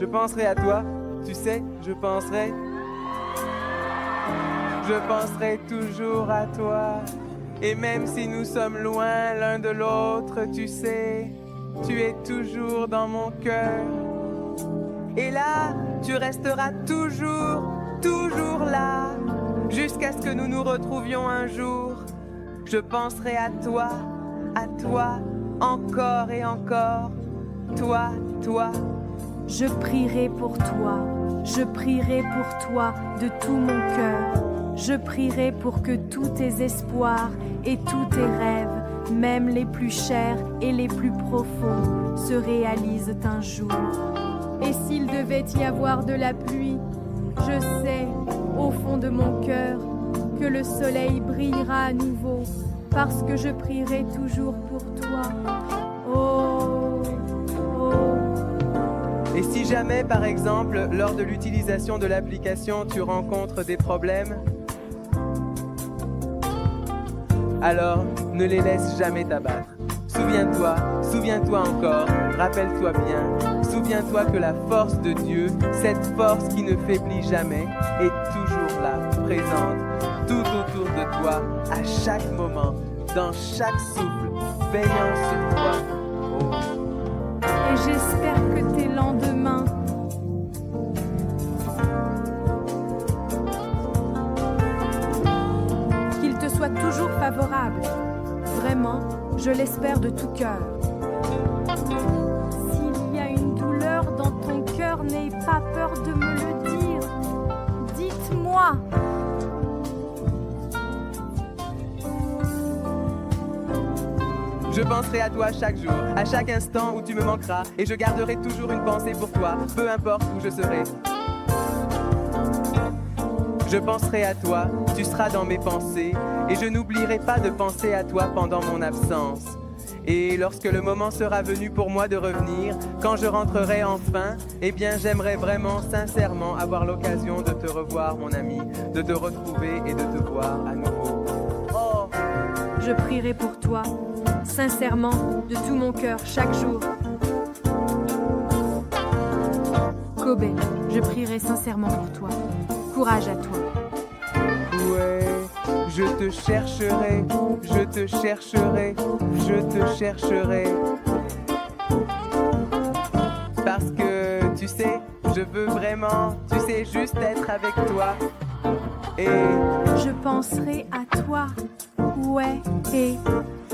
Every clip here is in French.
je penserai à toi, tu sais, je penserai toujours à toi. Et même si nous sommes loin l'un de l'autre, tu sais, tu es toujours dans mon cœur. Et là, tu resteras toujours, toujours là, jusqu'à ce que nous nous retrouvions un jour. Je penserai à toi, encore et encore. Toi, toi. Je prierai pour toi, je prierai pour toi de tout mon cœur. Je prierai pour que tous tes espoirs et tous tes rêves, même les plus chers et les plus profonds, se réalisent un jour. Et s'il devait y avoir de la pluie, je sais, au fond de mon cœur, que le soleil brillera à nouveau, parce que je prierai toujours pour toi. Oh, oh. Et si jamais, par exemple, lors de l'utilisation de l'application, tu rencontres des problèmes, alors ne les laisse jamais t'abattre. Souviens-toi encore, rappelle-toi bien, souviens-toi que la force de Dieu, cette force qui ne faiblit jamais, est toujours là, présente, tout autour de toi, à chaque moment, dans chaque souffle, veillant sur toi. Oh. Et j'espère que tes lendemains qu'ils te soient toujours favorables. Vraiment, je l'espère de tout cœur. S'il y a une douleur dans ton cœur, n'aie pas peur de me le dire. Dites-moi. Je penserai à toi chaque jour, à chaque instant où tu me manqueras, et je garderai toujours une pensée pour toi, peu importe où je serai. Je penserai à toi, tu seras dans mes pensées, et je n'oublierai pas de penser à toi pendant mon absence. Et lorsque le moment sera venu pour moi de revenir, quand je rentrerai enfin, eh bien j'aimerais vraiment, sincèrement, avoir l'occasion de te revoir, mon ami, de te retrouver et de te voir à nouveau. Oh! Je prierai pour toi, sincèrement, de tout mon cœur, chaque jour. Kobe, je prierai sincèrement pour toi. Courage à toi. Ouais, je te chercherai, je te chercherai, je te chercherai. Parce que, tu sais, je veux vraiment, tu sais, juste être avec toi. Et je penserai à toi, ouais, et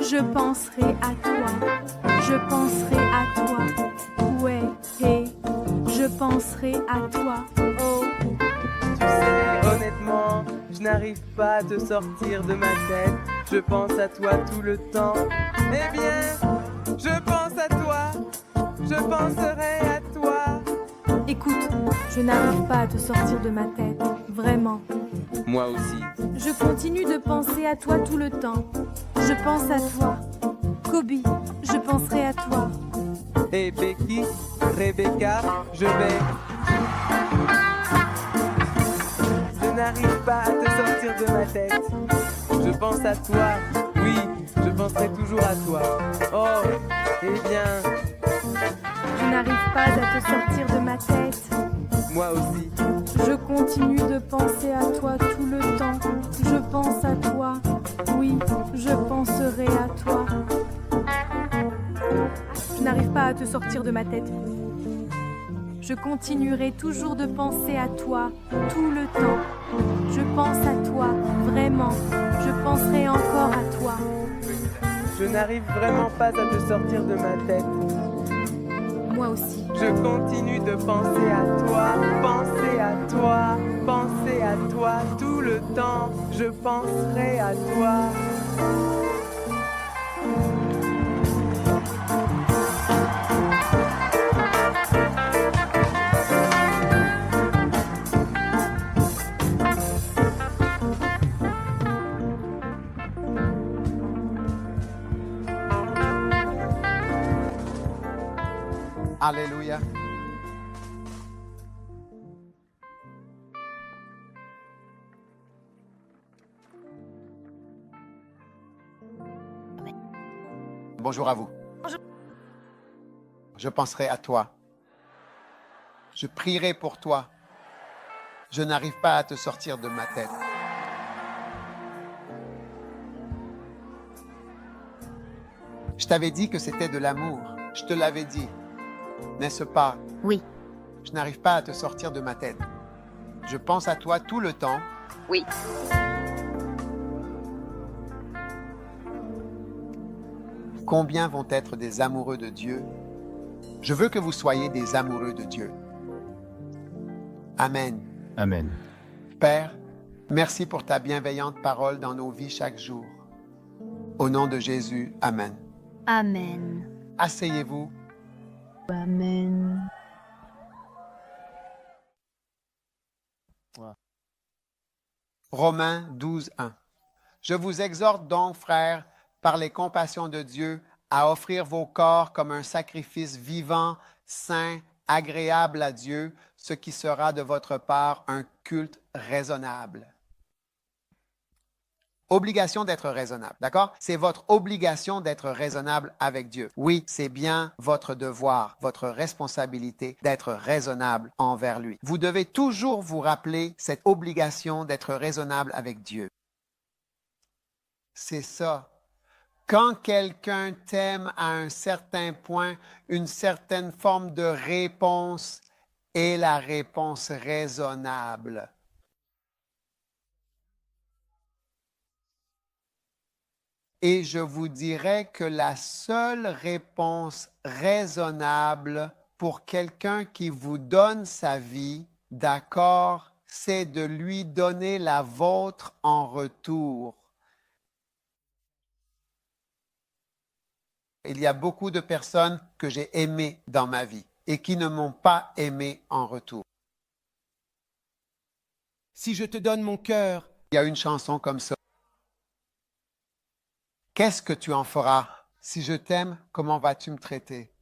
je penserai à toi. Je penserai à toi, ouais, et je penserai à toi. Oh. Tu sais, honnêtement, je n'arrive pas à te sortir de ma tête. Je pense à toi tout le temps. Eh bien, je pense à toi. Je penserai à toi. Écoute, je n'arrive pas à te sortir de ma tête, vraiment. Moi aussi. Je continue de penser à toi tout le temps. Je pense à toi. Kobe, je penserai à toi. Et Becky, Rebecca, je vais... Je n'arrive pas à te sortir de ma tête. Je pense à toi, oui, je penserai toujours à toi. Oh, eh bien... Je n'arrive pas à te sortir de ma tête. Moi aussi. Je continue de penser à toi tout le temps. Je pense à toi, oui, je penserai à toi. Je n'arrive pas à te sortir de ma tête. Je continuerai toujours de penser à toi tout le temps. Je pense à toi, vraiment. Je penserai encore à toi. Je n'arrive vraiment pas à te sortir de ma tête. Moi aussi. Je continue de penser à toi, penser à toi, penser à toi tout le temps. Je penserai à toi. Alléluia. Bonjour à vous. Bonjour. Je penserai à toi. Je prierai pour toi. Je n'arrive pas à te sortir de ma tête. Je t'avais dit que c'était de l'amour. Je te l'avais dit. N'est-ce pas? Oui. Je n'arrive pas à te sortir de ma tête. Je pense à toi tout le temps. Oui. Combien vont être des amoureux de Dieu? Je veux que vous soyez des amoureux de Dieu. Amen. Amen. Père, merci pour ta bienveillante parole dans nos vies chaque jour. Au nom de Jésus, Amen. Amen. Asseyez-vous. Amen. Romains 12, 1. Je vous exhorte donc, frères, par les compassions de Dieu, à offrir vos corps comme un sacrifice vivant, saint, agréable à Dieu, ce qui sera de votre part un culte raisonnable. Obligation d'être raisonnable, d'accord? C'est votre obligation d'être raisonnable avec Dieu. Oui, c'est bien votre devoir, votre responsabilité d'être raisonnable envers lui. Vous devez toujours vous rappeler cette obligation d'être raisonnable avec Dieu. C'est ça. Quand quelqu'un t'aime à un certain point, une certaine forme de réponse est la réponse raisonnable. Et je vous dirais que la seule réponse raisonnable pour quelqu'un qui vous donne sa vie, d'accord, c'est de lui donner la vôtre en retour. Il y a beaucoup de personnes que j'ai aimées dans ma vie et qui ne m'ont pas aimé en retour. Si je te donne mon cœur, Il y a une chanson comme ça. Qu'est-ce que tu en feras? Si je t'aime, comment vas-tu me traiter?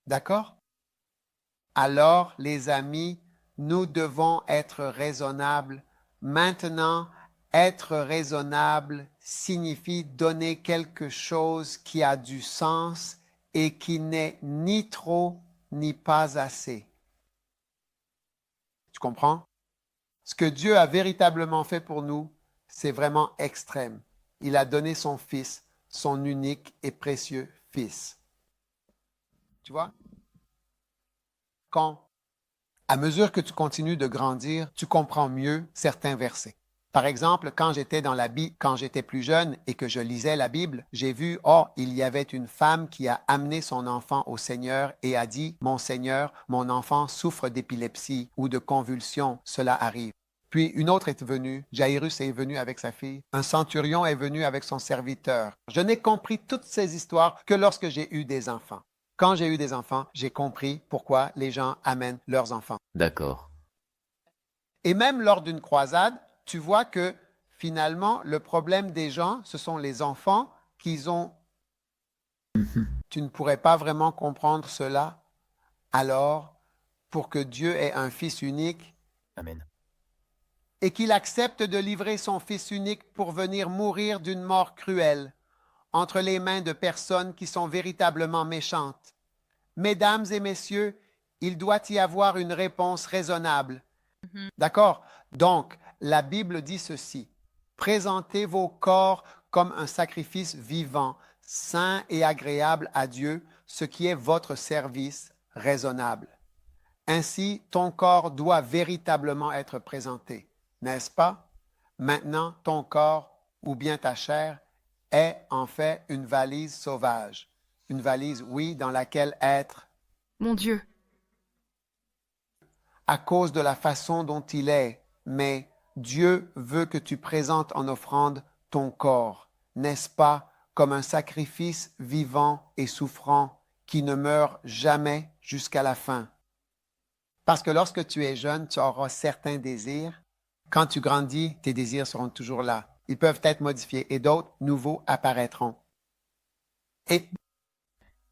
D'accord? Alors, les amis, nous devons être raisonnables. Maintenant, être raisonnable signifie donner quelque chose qui a du sens et qui n'est ni trop ni pas assez. Tu comprends? Ce que Dieu a véritablement fait pour nous, c'est vraiment extrême. Il a donné son Fils, son unique et précieux Fils. Tu vois? À mesure que tu continues de grandir, tu comprends mieux certains versets. Par exemple, quand j'étais plus jeune et que je lisais la Bible, j'ai vu, il y avait une femme qui a amené son enfant au Seigneur et a dit, « Mon Seigneur, mon enfant souffre d'épilepsie ou de convulsions, cela arrive. » Puis une autre est venue, Jairus est venu avec sa fille, un centurion est venu avec son serviteur. Je n'ai compris toutes ces histoires que lorsque j'ai eu des enfants. Quand j'ai eu des enfants, j'ai compris pourquoi les gens amènent leurs enfants. D'accord. Et même lors d'une croisade, tu vois que finalement, le problème des gens, ce sont les enfants qu'ils ont. Tu ne pourrais pas vraiment comprendre cela. Alors, pour que Dieu ait un Fils unique, Amen. et qu'il accepte de livrer son Fils unique pour venir mourir d'une mort cruelle entre les mains de personnes qui sont véritablement méchantes. Mesdames et messieurs, il doit y avoir une réponse raisonnable. D'accord? Donc, la Bible dit ceci. Présentez vos corps comme un sacrifice vivant, saint et agréable à Dieu, ce qui est votre service raisonnable. Ainsi, ton corps doit véritablement être présenté. N'est-ce pas? Maintenant, ton corps, ou bien ta chair, est en fait une valise sauvage. Une valise, oui, dans laquelle être, Mon Dieu, à cause de la façon dont il est, mais Dieu veut que tu présentes en offrande ton corps, n'est-ce pas, comme un sacrifice vivant et souffrant qui ne meurt jamais jusqu'à la fin. Parce que lorsque tu es jeune, tu auras certains désirs. Quand tu grandis, tes désirs seront toujours là. Ils peuvent être modifiés et d'autres nouveaux apparaîtront. Et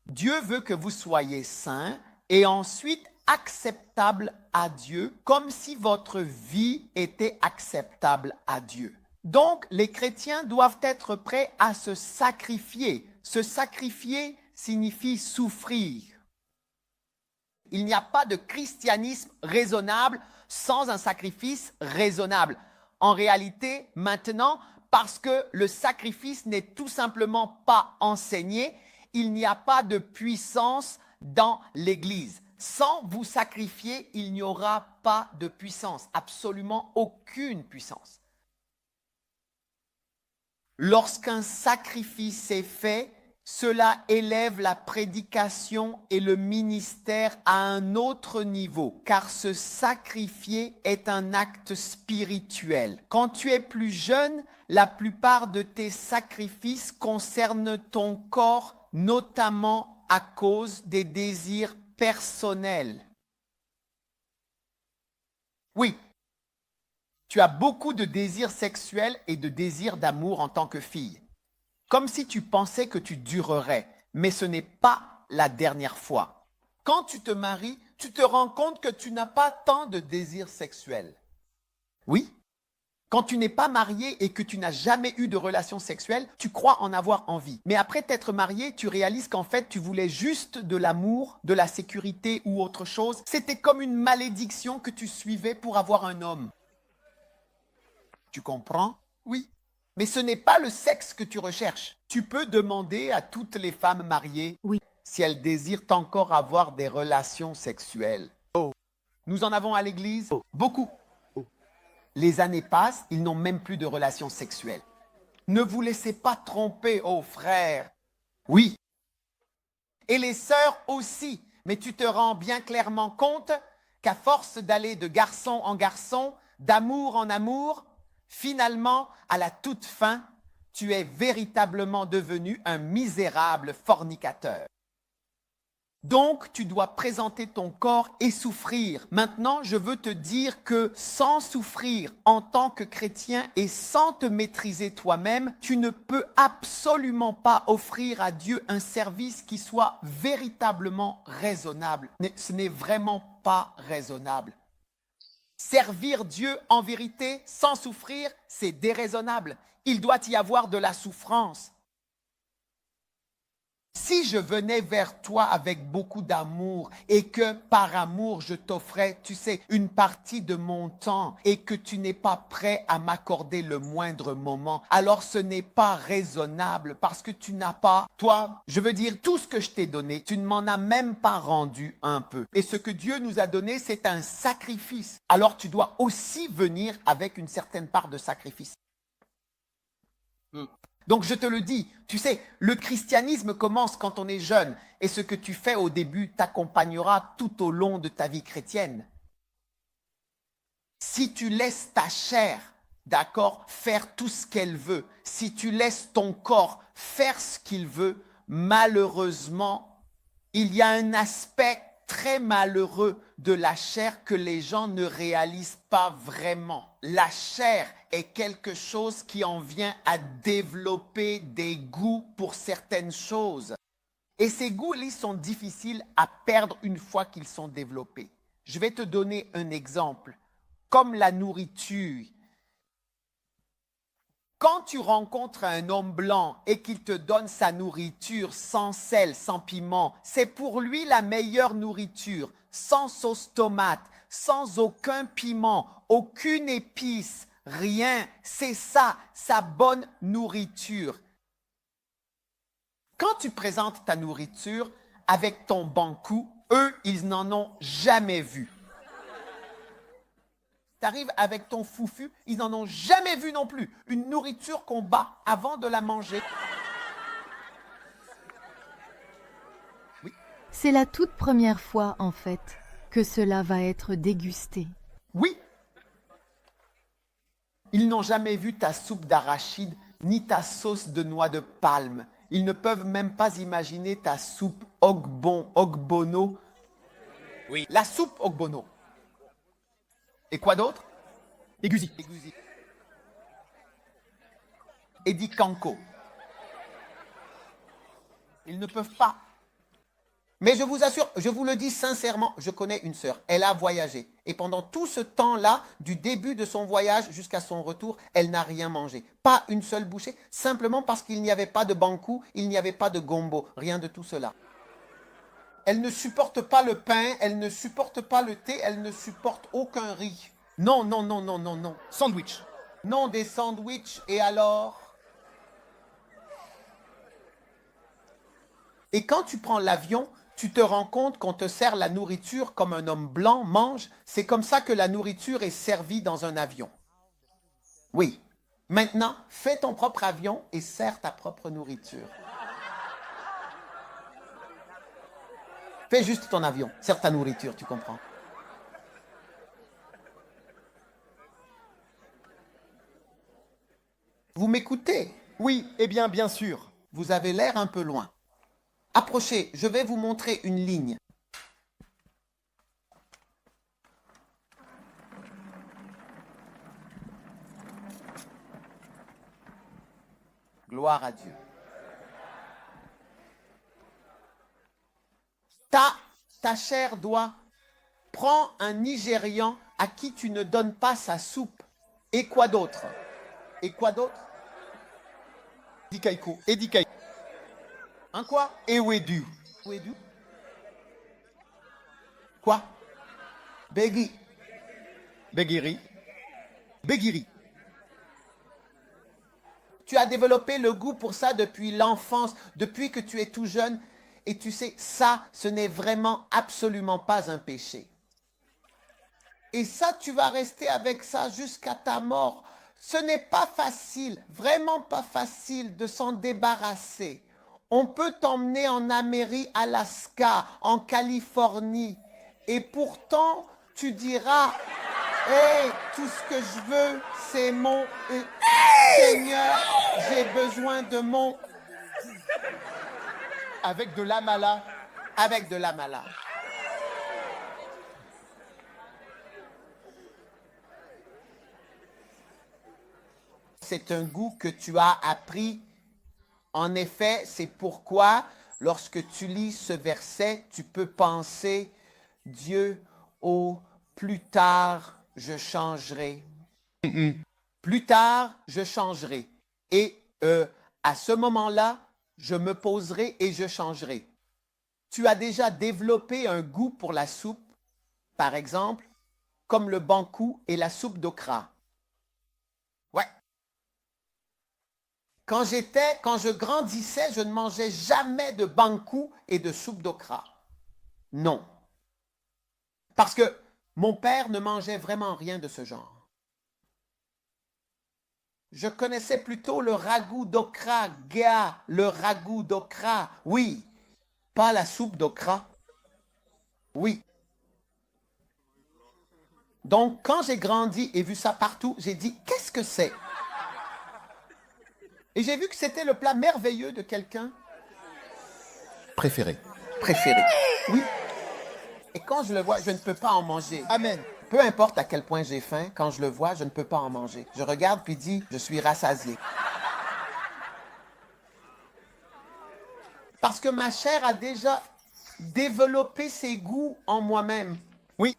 Dieu veut que vous soyez saints et ensuite acceptables à Dieu, comme si votre vie était acceptable à Dieu. Donc, les chrétiens doivent être prêts à se sacrifier. Se sacrifier signifie souffrir. Il n'y a pas de christianisme raisonnable sans un sacrifice raisonnable. En réalité, maintenant, parce que le sacrifice n'est tout simplement pas enseigné, il n'y a pas de puissance dans l'Église. Sans vous sacrifier, il n'y aura pas de puissance, absolument aucune puissance. Lorsqu'un sacrifice est fait, cela élève la prédication et le ministère à un autre niveau, car se sacrifier est un acte spirituel. Quand tu es plus jeune, la plupart de tes sacrifices concernent ton corps, notamment à cause des désirs personnels. Oui, tu as beaucoup de désirs sexuels et de désirs d'amour en tant que fille. Comme si tu pensais que tu durerais, mais ce n'est pas la dernière fois. Quand tu te maries, tu te rends compte que tu n'as pas tant de désirs sexuels. Oui, quand tu n'es pas marié et que tu n'as jamais eu de relation sexuelle, tu crois en avoir envie. Mais après t'être marié, tu réalises qu'en fait, tu voulais juste de l'amour, de la sécurité ou autre chose. C'était comme une malédiction que tu suivais pour avoir un homme. Tu comprends? Oui. Mais ce n'est pas le sexe que tu recherches. Tu peux demander à toutes les femmes mariées si elles désirent encore avoir des relations sexuelles. Nous en avons à l'église beaucoup. Les années passent, ils n'ont même plus de relations sexuelles. Ne vous laissez pas tromper, oh frères. Oui. Et les sœurs aussi. Mais tu te rends bien clairement compte qu'à force d'aller de garçon en garçon, d'amour en amour, finalement, à la toute fin, tu es véritablement devenu un misérable fornicateur. Donc, tu dois présenter ton corps et souffrir. Maintenant, je veux te dire que sans souffrir en tant que chrétien et sans te maîtriser toi-même, tu ne peux absolument pas offrir à Dieu un service qui soit véritablement raisonnable. Ce n'est vraiment pas raisonnable. Servir Dieu en vérité sans souffrir, c'est déraisonnable. Il doit y avoir de la souffrance. Si je venais vers toi avec beaucoup d'amour et que par amour je t'offrais, tu sais, une partie de mon temps et que tu n'es pas prêt à m'accorder le moindre moment, alors ce n'est pas raisonnable parce que tu n'as pas, toi, je veux dire, tout ce que je t'ai donné, tu ne m'en as même pas rendu un peu. Et ce que Dieu nous a donné, c'est un sacrifice. Alors tu dois aussi venir avec une certaine part de sacrifice. Donc je te le dis, tu sais, le christianisme commence quand on est jeune et ce que tu fais au début t'accompagnera tout au long de ta vie chrétienne. Si tu laisses ta chair, d'accord, faire tout ce qu'elle veut, si tu laisses ton corps faire ce qu'il veut, malheureusement, il y a un aspect très malheureux de la chair que les gens ne réalisent pas vraiment. La chair est quelque chose qui en vient à développer des goûts pour certaines choses. Et ces goûts-là sont difficiles à perdre une fois qu'ils sont développés. Je vais te donner un exemple. Comme la nourriture. Quand tu rencontres un homme blanc et qu'il te donne sa nourriture sans sel, sans piment, c'est pour lui la meilleure nourriture, sans sauce tomate, sans aucun piment, aucune épice, rien. C'est ça, sa bonne nourriture. Quand tu présentes ta nourriture avec ton bankou, eux, ils n'en ont jamais vu. Tu arrives avec ton fouffu, ils n'en ont jamais vu non plus. Une nourriture qu'on bat avant de la manger. Oui. C'est la toute première fois, en fait, que cela va être dégusté. Oui. Ils n'ont jamais vu ta soupe d'arachide ni ta sauce de noix de palme. Ils ne peuvent même pas imaginer ta soupe ogbono. Oui. La soupe ogbono. Et quoi d'autre? Egusi. Edi Kanko. Ils ne peuvent pas. Mais je vous assure, je vous le dis sincèrement, je connais une sœur. Elle a voyagé. Et pendant tout ce temps-là, du début de son voyage jusqu'à son retour, elle n'a rien mangé. Pas une seule bouchée, simplement parce qu'il n'y avait pas de bankou, il n'y avait pas de gombo, rien de tout cela. Elle ne supporte pas le pain, elle ne supporte pas le thé, elle ne supporte aucun riz. Non, non, non, non, non, non. Sandwich. Non, des sandwichs, et alors? Et quand tu prends l'avion, tu te rends compte qu'on te sert la nourriture comme un homme blanc mange. C'est comme ça que la nourriture est servie dans un avion. Oui. Maintenant, fais ton propre avion et sers ta propre nourriture. Fais juste ton avion, sers ta nourriture, tu comprends? Vous m'écoutez? Oui, eh bien, bien sûr. Vous avez l'air un peu loin. Approchez, je vais vous montrer une ligne. Gloire à Dieu. Ta chair doit... Prends un Nigérian à qui tu ne donnes pas sa soupe. Et quoi d'autre? Et quoi d'autre? Dikaiko. Et Dikaiko. Un quoi? Ewedu. Ewedu? Quoi? Begui. Begiri. Begiri. Tu as développé le goût pour ça depuis l'enfance, depuis que tu es tout jeune. Et tu sais, ça, ce n'est vraiment absolument pas un péché. Et ça, tu vas rester avec ça jusqu'à ta mort. Ce n'est pas facile, vraiment pas facile de s'en débarrasser. On peut t'emmener en Amérique, Alaska, en Californie. Et pourtant, tu diras, hey, tout ce que je veux, c'est mon... Seigneur, j'ai besoin de mon... Avec de l'amala. Avec de l'amala. C'est un goût que tu as appris. En effet, c'est pourquoi, lorsque tu lis ce verset, tu peux penser, Dieu, oh, plus tard, je changerai. Plus tard, je changerai. Et à ce moment-là, je me poserai et je changerai. Tu as déjà développé un goût pour la soupe, par exemple, comme le bankou et la soupe d'okra. Ouais. Quand je grandissais, je ne mangeais jamais de bankou et de soupe d'okra. Non. Parce que mon père ne mangeait vraiment rien de ce genre. Je connaissais plutôt le ragoût d'okra, le ragoût d'okra. Oui, pas la soupe d'okra. Oui. Donc, quand j'ai grandi et vu ça partout, j'ai dit, qu'est-ce que c'est? Et j'ai vu que c'était le plat merveilleux de quelqu'un. Préféré. Préféré. Oui. Et quand je le vois, je ne peux pas en manger. Amen. Peu importe à quel point j'ai faim, quand je le vois, je ne peux pas en manger. Je regarde puis dis, je suis rassasié. Parce que ma chair a déjà développé ses goûts en moi-même. Oui.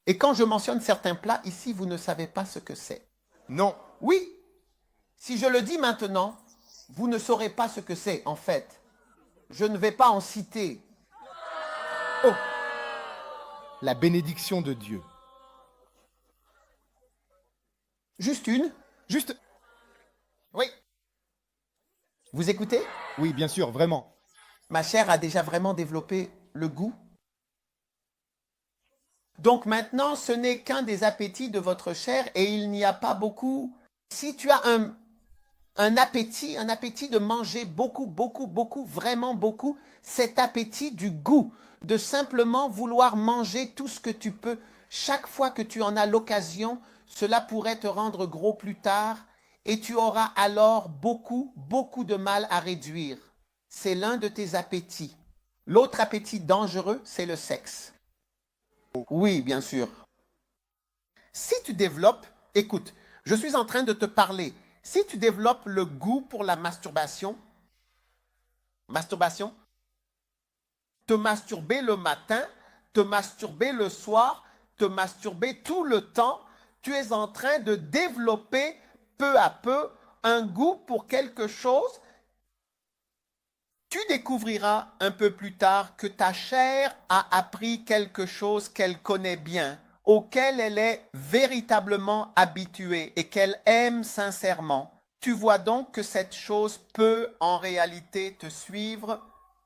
Et quand je mentionne certains plats, ici, vous ne savez pas ce que c'est. Non. Oui. Si je le dis maintenant, vous ne saurez pas ce que c'est, en fait. Je ne vais pas en citer. Oh. La bénédiction de Dieu. Juste une? Juste. Oui. Vous écoutez? Oui, bien sûr, vraiment. Ma chair a déjà vraiment développé le goût. Donc maintenant, ce n'est qu'un des appétits de votre chair et il n'y a pas beaucoup. Si tu as un appétit de manger beaucoup, beaucoup, beaucoup, vraiment beaucoup, cet appétit du goût, de simplement vouloir manger tout ce que tu peux, chaque fois que tu en as l'occasion, cela pourrait te rendre gros plus tard et tu auras alors beaucoup, beaucoup de mal à réduire. C'est l'un de tes appétits. L'autre appétit dangereux, c'est le sexe. Oui, bien sûr. Si tu développes, écoute, je suis en train de te parler. Si tu développes le goût pour la masturbation, te masturber le matin, te masturber le soir, te masturber tout le temps, tu es en train de développer peu à peu un goût pour quelque chose Tu découvriras un peu plus tard que ta chair a appris quelque chose qu'elle connaît bien, auquel elle est véritablement habituée et qu'elle aime sincèrement. Tu vois donc que cette chose peut en réalité te suivre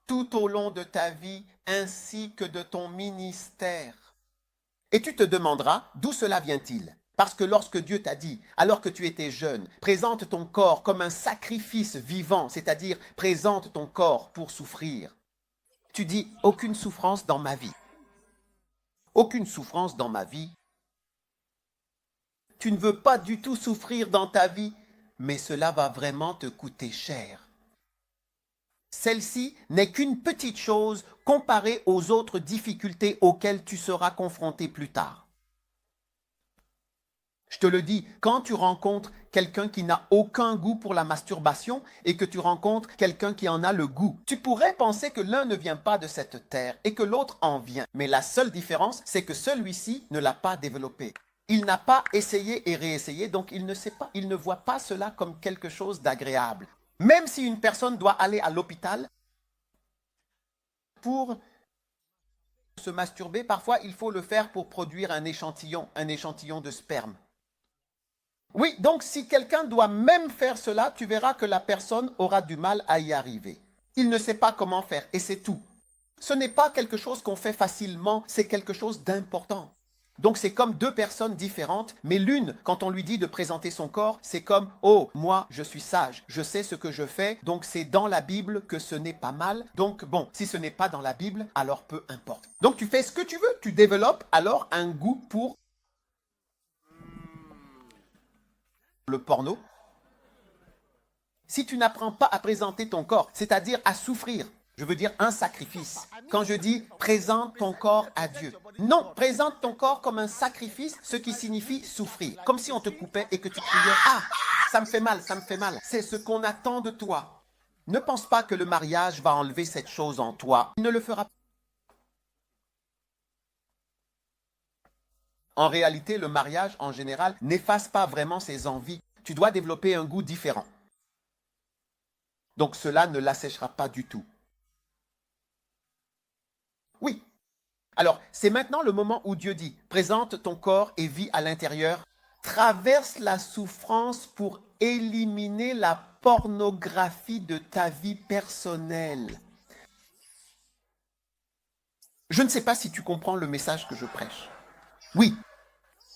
tout au long de ta vie ainsi que de ton ministère. Et tu te demanderas d'où cela vient-il? Parce que lorsque Dieu t'a dit, alors que tu étais jeune, présente ton corps comme un sacrifice vivant, c'est-à-dire présente ton corps pour souffrir, tu dis aucune souffrance dans ma vie. Aucune souffrance dans ma vie. Tu ne veux pas du tout souffrir dans ta vie, mais cela va vraiment te coûter cher. Celle-ci n'est qu'une petite chose comparée aux autres difficultés auxquelles tu seras confronté plus tard. Je te le dis, quand tu rencontres quelqu'un qui n'a aucun goût pour la masturbation et que tu rencontres quelqu'un qui en a le goût, tu pourrais penser que l'un ne vient pas de cette terre et que l'autre en vient. Mais la seule différence, c'est que celui-ci ne l'a pas développé. Il n'a pas essayé et réessayé, donc il ne sait pas. Il ne voit pas cela comme quelque chose d'agréable. Même si une personne doit aller à l'hôpital pour se masturber, parfois il faut le faire pour produire un échantillon de sperme. Oui, donc si quelqu'un doit même faire cela, tu verras que la personne aura du mal à y arriver. Il ne sait pas comment faire et c'est tout. Ce n'est pas quelque chose qu'on fait facilement, c'est quelque chose d'important. Donc c'est comme deux personnes différentes, mais l'une, quand on lui dit de présenter son corps, c'est comme « Oh, moi, je suis sage, je sais ce que je fais, donc c'est dans la Bible que ce n'est pas mal. Donc bon, si ce n'est pas dans la Bible, alors peu importe. » Donc tu fais ce que tu veux, tu développes alors un goût pour le porno. Si tu n'apprends pas à présenter ton corps, c'est-à-dire à souffrir, je veux dire un sacrifice. Quand je dis présente ton corps à Dieu. Non, présente ton corps comme un sacrifice, ce qui signifie souffrir. Comme si on te coupait et que tu criais « Ah, ça me fait mal, ça me fait mal. » C'est ce qu'on attend de toi. Ne pense pas que le mariage va enlever cette chose en toi. Il ne le fera pas. En réalité, le mariage, en général, n'efface pas vraiment ses envies. Tu dois développer un goût différent. Donc cela ne l'asséchera pas du tout. Oui. Alors, c'est maintenant le moment où Dieu dit, présente ton corps et vis à l'intérieur. Traverse la souffrance pour éliminer la pornographie de ta vie personnelle. Je ne sais pas si tu comprends le message que je prêche. Oui.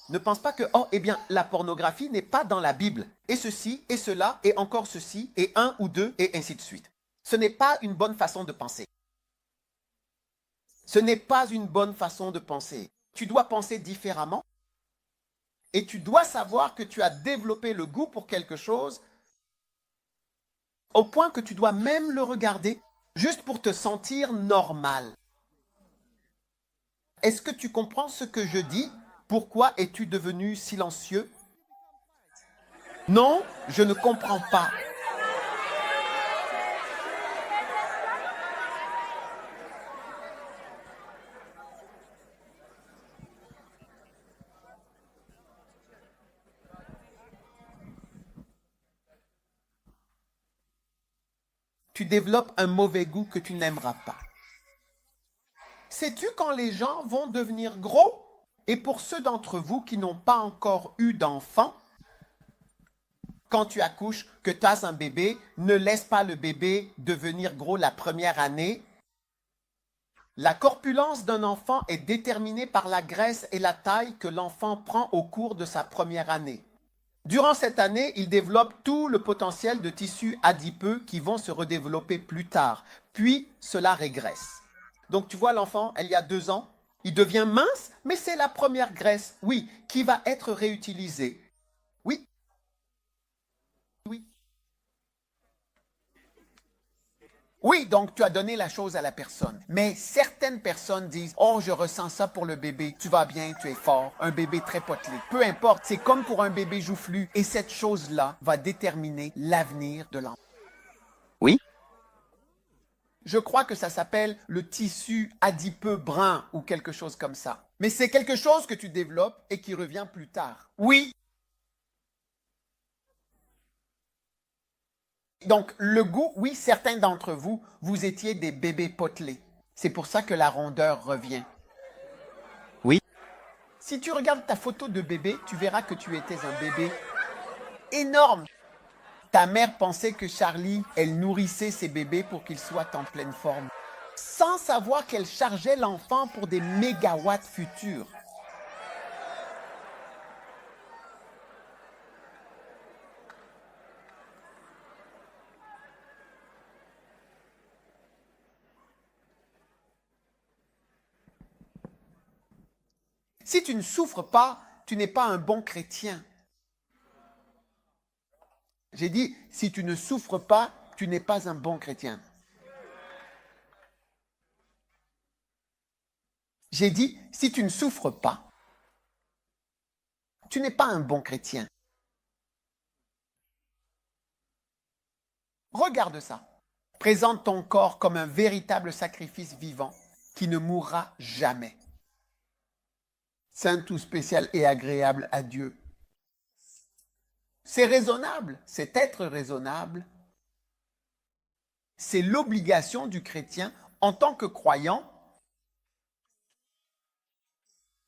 Ne pense pas que, oh, eh bien, la pornographie n'est pas dans la Bible. Et ceci, et cela, et encore ceci, et un ou deux, et ainsi de suite. Ce n'est pas une bonne façon de penser. Ce n'est pas une bonne façon de penser. Tu dois penser différemment. Et tu dois savoir que tu as développé le goût pour quelque chose au point que tu dois même le regarder juste pour te sentir normal. Est-ce que tu comprends ce que je dis? Pourquoi es-tu devenu silencieux? Non, je ne comprends pas. Tu développes un mauvais goût que tu n'aimeras pas. Sais-tu quand les gens vont devenir gros? Et pour ceux d'entre vous qui n'ont pas encore eu d'enfant, quand tu accouches, que tu as un bébé, ne laisse pas le bébé devenir gros la première année. La corpulence d'un enfant est déterminée par la graisse et la taille que l'enfant prend au cours de sa première année. Durant cette année, il développe tout le potentiel de tissus adipeux qui vont se redévelopper plus tard. Puis, cela régresse. Donc, tu vois l'enfant, il y a 2 ans, il devient mince, mais c'est la première graisse, oui, qui va être réutilisée. Oui. Oui. Oui, donc tu as donné la chose à la personne. Mais certaines personnes disent « Oh, je ressens ça pour le bébé. Tu vas bien, tu es fort. Un bébé très potelé. » Peu importe, c'est comme pour un bébé joufflu. Et cette chose-là va déterminer l'avenir de l'enfant. Oui. Je crois que ça s'appelle le tissu adipeux brun ou quelque chose comme ça. Mais c'est quelque chose que tu développes et qui revient plus tard. Oui. Donc, le goût, oui, certains d'entre vous, vous étiez des bébés potelés. C'est pour ça que la rondeur revient. Oui. Si tu regardes ta photo de bébé, tu verras que tu étais un bébé énorme. Ta mère pensait que Charlie, elle nourrissait ses bébés pour qu'ils soient en pleine forme, sans savoir qu'elle chargeait l'enfant pour des mégawatts futurs. Si tu ne souffres pas, tu n'es pas un bon chrétien. J'ai dit, si tu ne souffres pas, tu n'es pas un bon chrétien. J'ai dit, si tu ne souffres pas, tu n'es pas un bon chrétien. Regarde ça. Présente ton corps comme un véritable sacrifice vivant qui ne mourra jamais. Saint ou spécial et agréable à Dieu. C'est raisonnable, c'est être raisonnable. C'est l'obligation du chrétien en tant que croyant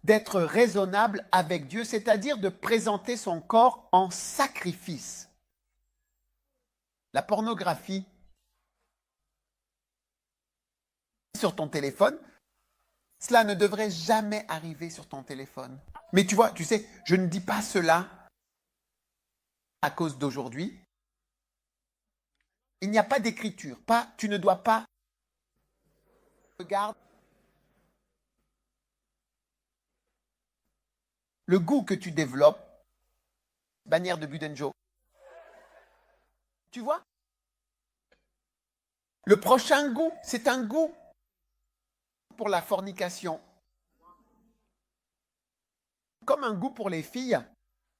d'être raisonnable avec Dieu, c'est-à-dire de présenter son corps en sacrifice. La pornographie sur ton téléphone, cela ne devrait jamais arriver sur ton téléphone. Mais tu vois, tu sais, je ne dis pas cela à cause d'aujourd'hui. Il n'y a pas d'écriture. Tu ne dois pas. Regarde. Le goût que tu développes, bannière de Budenjo. Tu vois? Le prochain goût, c'est un goût pour la fornication. Comme un goût pour les filles.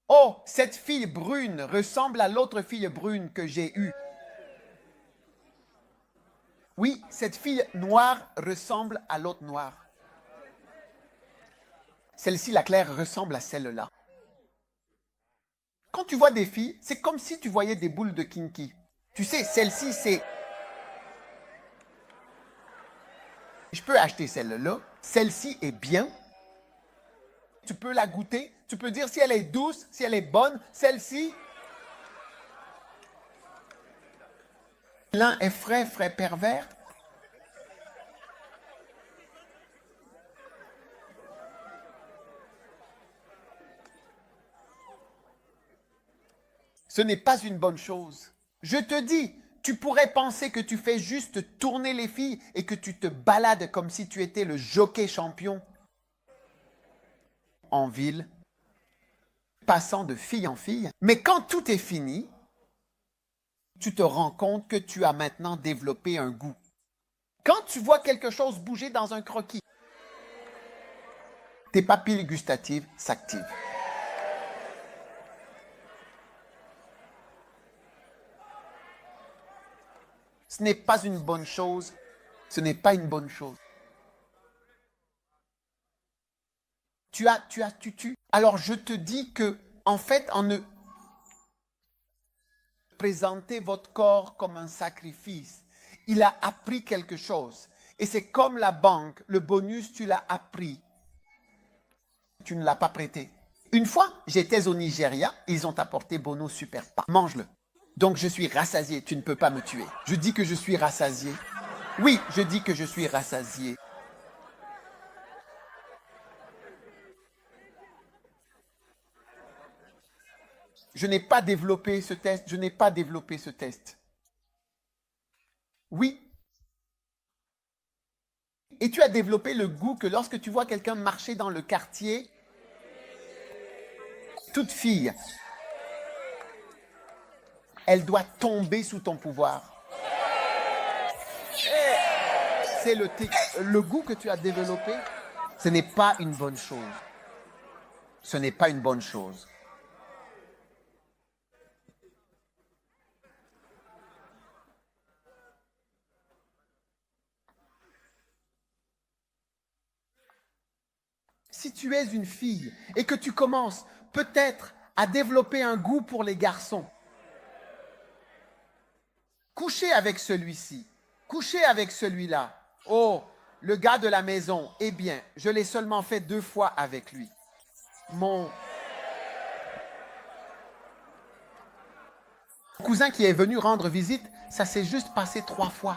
Oh, cette fille brune ressemble à l'autre fille brune que j'ai eue. Oui, cette fille noire ressemble à l'autre noire. Celle-ci, la claire, ressemble à celle-là. Quand tu vois des filles, c'est comme si tu voyais des boules de kinky. Tu sais, celle-ci, c'est... Je peux acheter celle-là. Celle-ci est bien. Tu peux la goûter. Tu peux dire si elle est douce, si elle est bonne. Celle-ci... L'un est frais, frais pervers. Ce n'est pas une bonne chose. Je te dis, tu pourrais penser que tu fais juste tourner les filles et que tu te balades comme si tu étais le jockey champion en ville, passant de fille en fille. Mais quand tout est fini, tu te rends compte que tu as maintenant développé un goût. Quand tu vois quelque chose bouger dans un croquis, tes papilles gustatives s'activent. Ce n'est pas une bonne chose. Ce n'est pas une bonne chose. Alors je te dis que, en fait, en ne présentez votre corps comme un sacrifice, il a appris quelque chose. Et c'est comme la banque, le bonus, tu l'as appris. Tu ne l'as pas prêté. Une fois, j'étais au Nigeria, ils ont apporté Bono Super Pas. Mange-le. Donc je suis rassasié, tu ne peux pas me tuer. Je dis que je suis rassasié. Oui, je dis que je suis rassasié. Je n'ai pas développé ce test, je n'ai pas développé ce test. Oui. Et tu as développé le goût que lorsque tu vois quelqu'un marcher dans le quartier, toute fille, elle doit tomber sous ton pouvoir. C'est le goût que tu as développé. Ce n'est pas une bonne chose. Ce n'est pas une bonne chose. Si tu es une fille et que tu commences peut-être à développer un goût pour les garçons, coucher avec celui-ci, coucher avec celui-là. Oh, le gars de la maison, eh bien, je l'ai seulement fait 2 fois avec lui. Mon cousin qui est venu rendre visite, ça s'est juste passé 3 fois.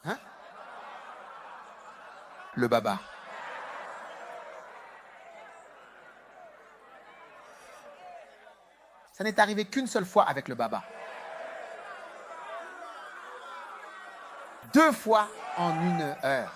Hein? Le baba. Ça n'est arrivé qu'une seule fois avec le baba. 2 fois en 1 heure.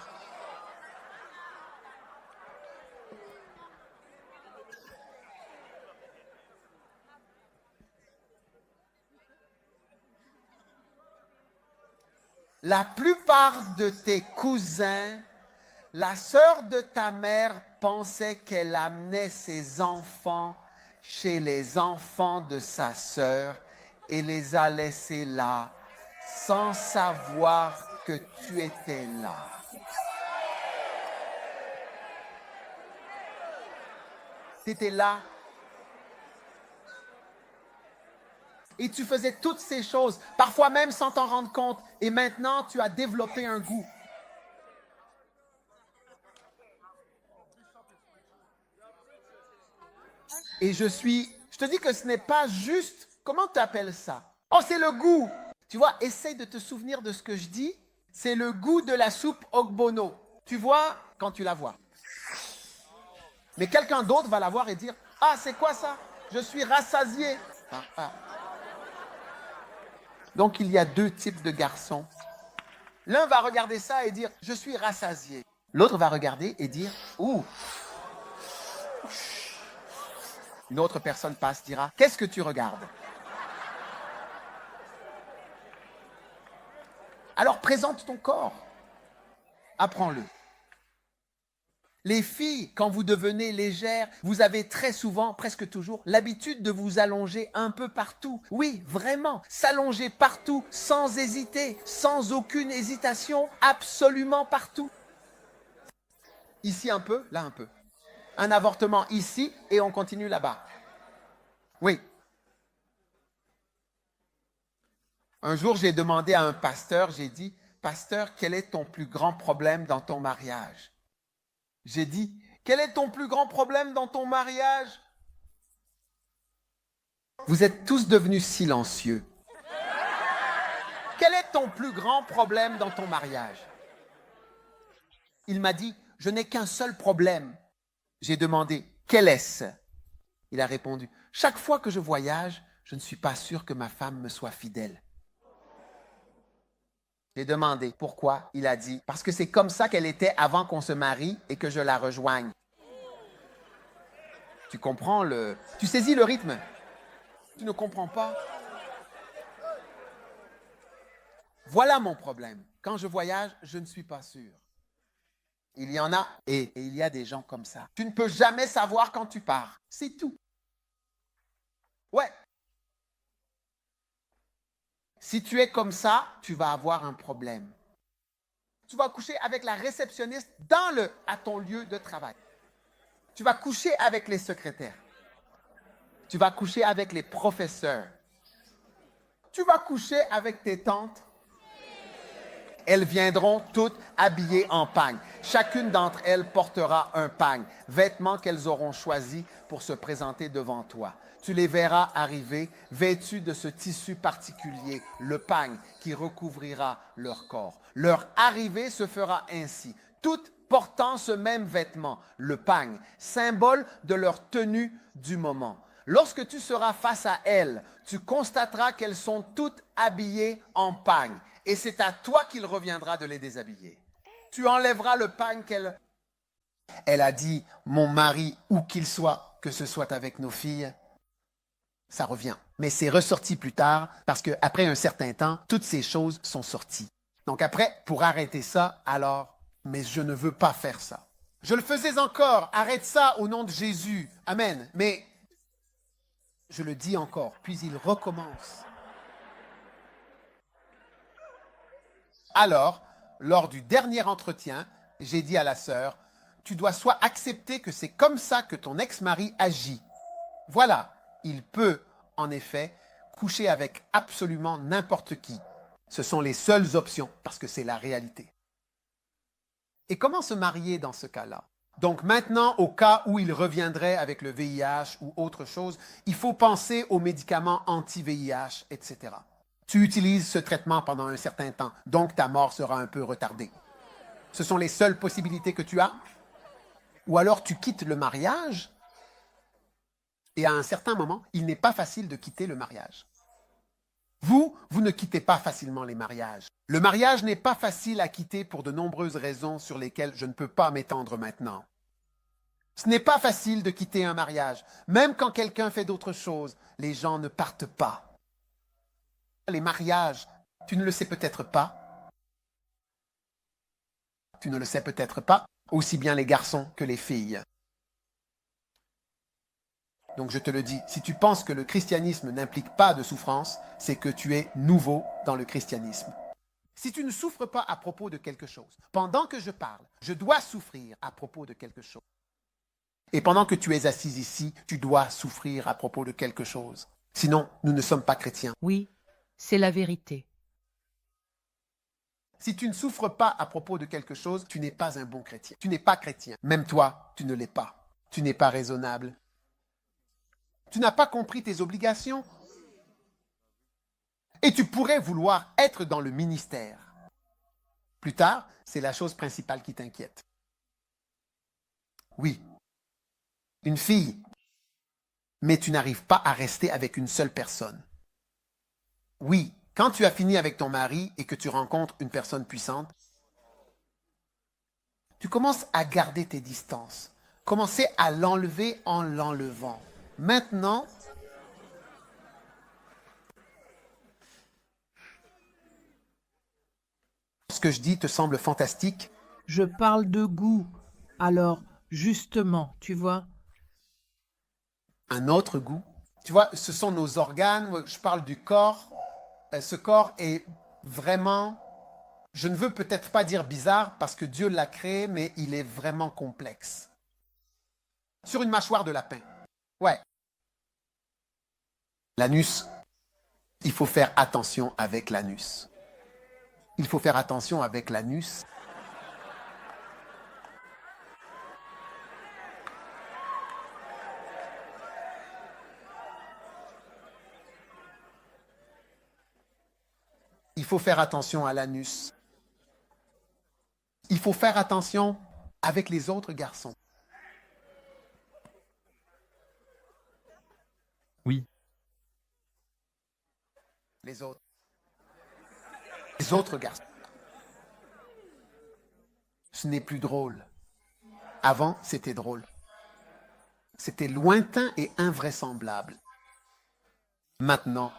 La plupart de tes cousins, la sœur de ta mère pensait qu'elle amenait ses enfants chez les enfants de sa sœur et les a laissés là sans savoir que tu étais là. Tu étais là. Et tu faisais toutes ces choses, parfois même sans t'en rendre compte. Et maintenant, tu as développé un goût. Et je te dis que ce n'est pas juste, comment tu appelles ça? Oh, c'est le goût. Tu vois, essaye de te souvenir de ce que je dis. C'est le goût de la soupe ogbono. Tu vois quand tu la vois. Mais quelqu'un d'autre va la voir et dire, ah, c'est quoi ça? Je suis rassasié. Ah, ah. Donc, il y a 2 types de garçons. L'un va regarder ça et dire, je suis rassasié. L'autre va regarder et dire, ouh. Une autre personne passe, dira, qu'est-ce que tu regardes? Alors, présente ton corps. Apprends-le. Les filles, quand vous devenez légères, vous avez très souvent, presque toujours, l'habitude de vous allonger un peu partout. Oui, vraiment, s'allonger partout, sans hésiter, sans aucune hésitation, absolument partout. Ici un peu, là un peu. Un avortement ici et on continue là-bas. Oui. Un jour, j'ai demandé à un pasteur, j'ai dit, « Pasteur, quel est ton plus grand problème dans ton mariage? » J'ai dit, quel est ton plus grand problème dans ton mariage? Vous êtes tous devenus silencieux. Quel est ton plus grand problème dans ton mariage? Il m'a dit, je n'ai qu'un seul problème. J'ai demandé, quel est-ce? Il a répondu, chaque fois que je voyage, je ne suis pas sûr que ma femme me soit fidèle. J'ai demandé pourquoi. Il a dit, parce que c'est comme ça qu'elle était avant qu'on se marie et que je la rejoigne. Tu comprends tu saisis le rythme? Tu ne comprends pas? Voilà mon problème. Quand je voyage, je ne suis pas sûr. Il y en a et il y a des gens comme ça. Tu ne peux jamais savoir quand tu pars. C'est tout. Ouais. Si tu es comme ça, tu vas avoir un problème. Tu vas coucher avec la réceptionniste à ton lieu de travail. Tu vas coucher avec les secrétaires. Tu vas coucher avec les professeurs. Tu vas coucher avec tes tantes. Elles viendront toutes habillées en pagne. Chacune d'entre elles portera un pagne, vêtements qu'elles auront choisis pour se présenter devant toi. Tu les verras arriver vêtus de ce tissu particulier, le pagne, qui recouvrira leur corps. Leur arrivée se fera ainsi, toutes portant ce même vêtement, le pagne, symbole de leur tenue du moment. Lorsque tu seras face à elles, tu constateras qu'elles sont toutes habillées en pagne. Et c'est à toi qu'il reviendra de les déshabiller. Tu enlèveras le pagne qu'elle... Elle a dit, mon mari, où qu'il soit, que ce soit avec nos filles, ça revient. Mais c'est ressorti plus tard parce qu'après un certain temps, toutes ces choses sont sorties. Donc après, pour arrêter ça, alors, mais je ne veux pas faire ça. Je le faisais encore, arrête ça au nom de Jésus. Amen. Mais je le dis encore, puis il recommence. Alors, lors du dernier entretien, j'ai dit à la sœur, tu dois soit accepter que c'est comme ça que ton ex-mari agit. Voilà, Il peut, en effet, coucher avec absolument n'importe qui. Ce sont les seules options, parce que c'est la réalité. Et comment se marier dans ce cas-là? Donc maintenant, au cas où il reviendrait avec le VIH ou autre chose, il faut penser aux médicaments anti-VIH, etc. Tu utilises ce traitement pendant un certain temps, donc ta mort sera un peu retardée. Ce sont les seules possibilités que tu as? Ou alors tu quittes le mariage et à un certain moment, il n'est pas facile de quitter le mariage. Vous ne quittez pas facilement les mariages. Le mariage n'est pas facile à quitter pour de nombreuses raisons sur lesquelles je ne peux pas m'étendre maintenant. Ce n'est pas facile de quitter un mariage. Même quand quelqu'un fait d'autres choses, les gens ne partent pas. Les mariages, tu ne le sais peut-être pas. Tu ne le sais peut-être pas, aussi bien les garçons que les filles. Donc je te le dis, si tu penses que le christianisme n'implique pas de souffrance, c'est que tu es nouveau dans le christianisme. Si tu ne souffres pas à propos de quelque chose, pendant que je parle, je dois souffrir à propos de quelque chose. Et pendant que tu es assis ici, tu dois souffrir à propos de quelque chose. Sinon, nous ne sommes pas chrétiens. Oui, c'est la vérité. Si tu ne souffres pas à propos de quelque chose, tu n'es pas un bon chrétien. Tu n'es pas chrétien. Même toi, tu ne l'es pas. Tu n'es pas raisonnable. Tu n'as pas compris tes obligations. Et tu pourrais vouloir être dans le ministère. Plus tard, c'est la chose principale qui t'inquiète. Oui, une fille, mais tu n'arrives pas à rester avec une seule personne. Oui, quand tu as fini avec ton mari et que tu rencontres une personne puissante, tu commences à garder tes distances. Commencer à l'enlever en l'enlevant. Maintenant, ce que je dis te semble fantastique. Je parle de goût. Alors, justement, tu vois. Un autre goût. Tu vois, ce sont nos organes. Je parle du corps. Ce corps est vraiment, je ne veux peut-être pas dire bizarre parce que Dieu l'a créé, mais il est vraiment complexe. Sur une mâchoire de lapin. Ouais. L'anus, il faut faire attention avec l'anus. Il faut faire attention avec l'anus. Il faut faire attention à l'anus. Il faut faire attention avec les autres garçons. Oui. Les autres. Les autres garçons. Ce n'est plus drôle. Avant, c'était drôle. C'était lointain et invraisemblable. Maintenant,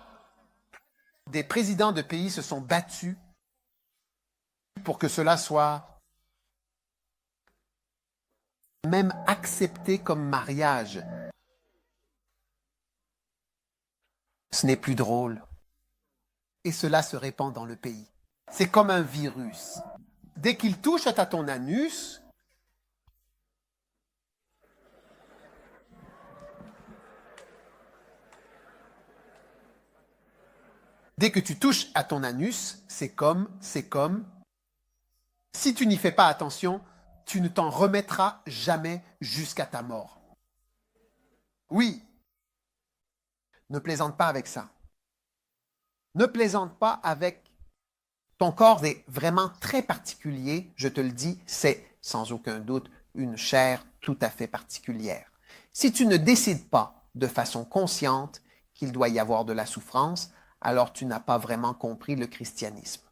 des présidents de pays se sont battus pour que cela soit même accepté comme mariage. Ce n'est plus drôle. Et cela se répand dans le pays. C'est comme un virus. Dès qu'il touche à ton anus, dès que tu touches à ton anus, c'est comme, si tu n'y fais pas attention, tu ne t'en remettras jamais jusqu'à ta mort. Oui, ne plaisante pas avec ça. Ne plaisante pas avec ton corps est vraiment très particulier, je te le dis, c'est sans aucun doute une chair tout à fait particulière. Si tu ne décides pas de façon consciente qu'il doit y avoir de la souffrance, alors tu n'as pas vraiment compris le christianisme.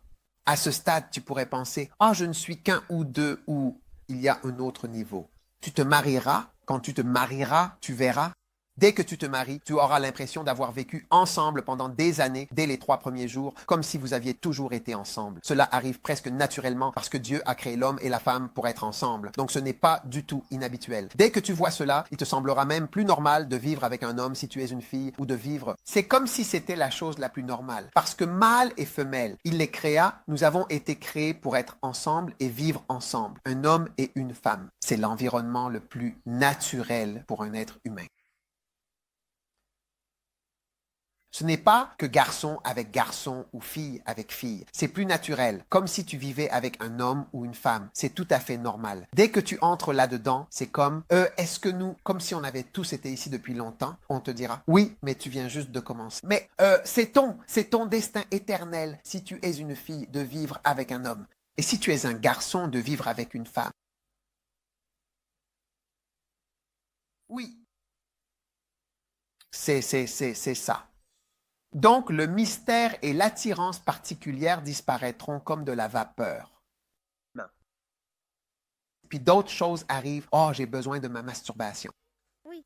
À ce stade, tu pourrais penser « Ah, je ne suis qu'un ou deux » ou « Il y a un autre niveau ». Tu te marieras, quand tu te marieras, tu verras. Dès que tu te maries, tu auras l'impression d'avoir vécu ensemble pendant des années, dès les 3 premiers jours, comme si vous aviez toujours été ensemble. Cela arrive presque naturellement parce que Dieu a créé l'homme et la femme pour être ensemble. Donc ce n'est pas du tout inhabituel. Dès que tu vois cela, il te semblera même plus normal de vivre avec un homme si tu es une fille ou de vivre. C'est comme si c'était la chose la plus normale. Parce que mâle et femelle, il les créa, nous avons été créés pour être ensemble et vivre ensemble. Un homme et une femme. C'est l'environnement le plus naturel pour un être humain. Ce n'est pas que garçon avec garçon ou fille avec fille. C'est plus naturel, comme si tu vivais avec un homme ou une femme. C'est tout à fait normal. Dès que tu entres là-dedans, c'est comme, est-ce que nous, comme si on avait tous été ici depuis longtemps, on te dira, oui, mais tu viens juste de commencer. Mais c'est ton destin éternel, si tu es une fille, de vivre avec un homme. Et si tu es un garçon, de vivre avec une femme. Oui. C'est ça. Donc, le mystère et l'attirance particulière disparaîtront comme de la vapeur. Puis d'autres choses arrivent. Oh, j'ai besoin de ma masturbation. Oui.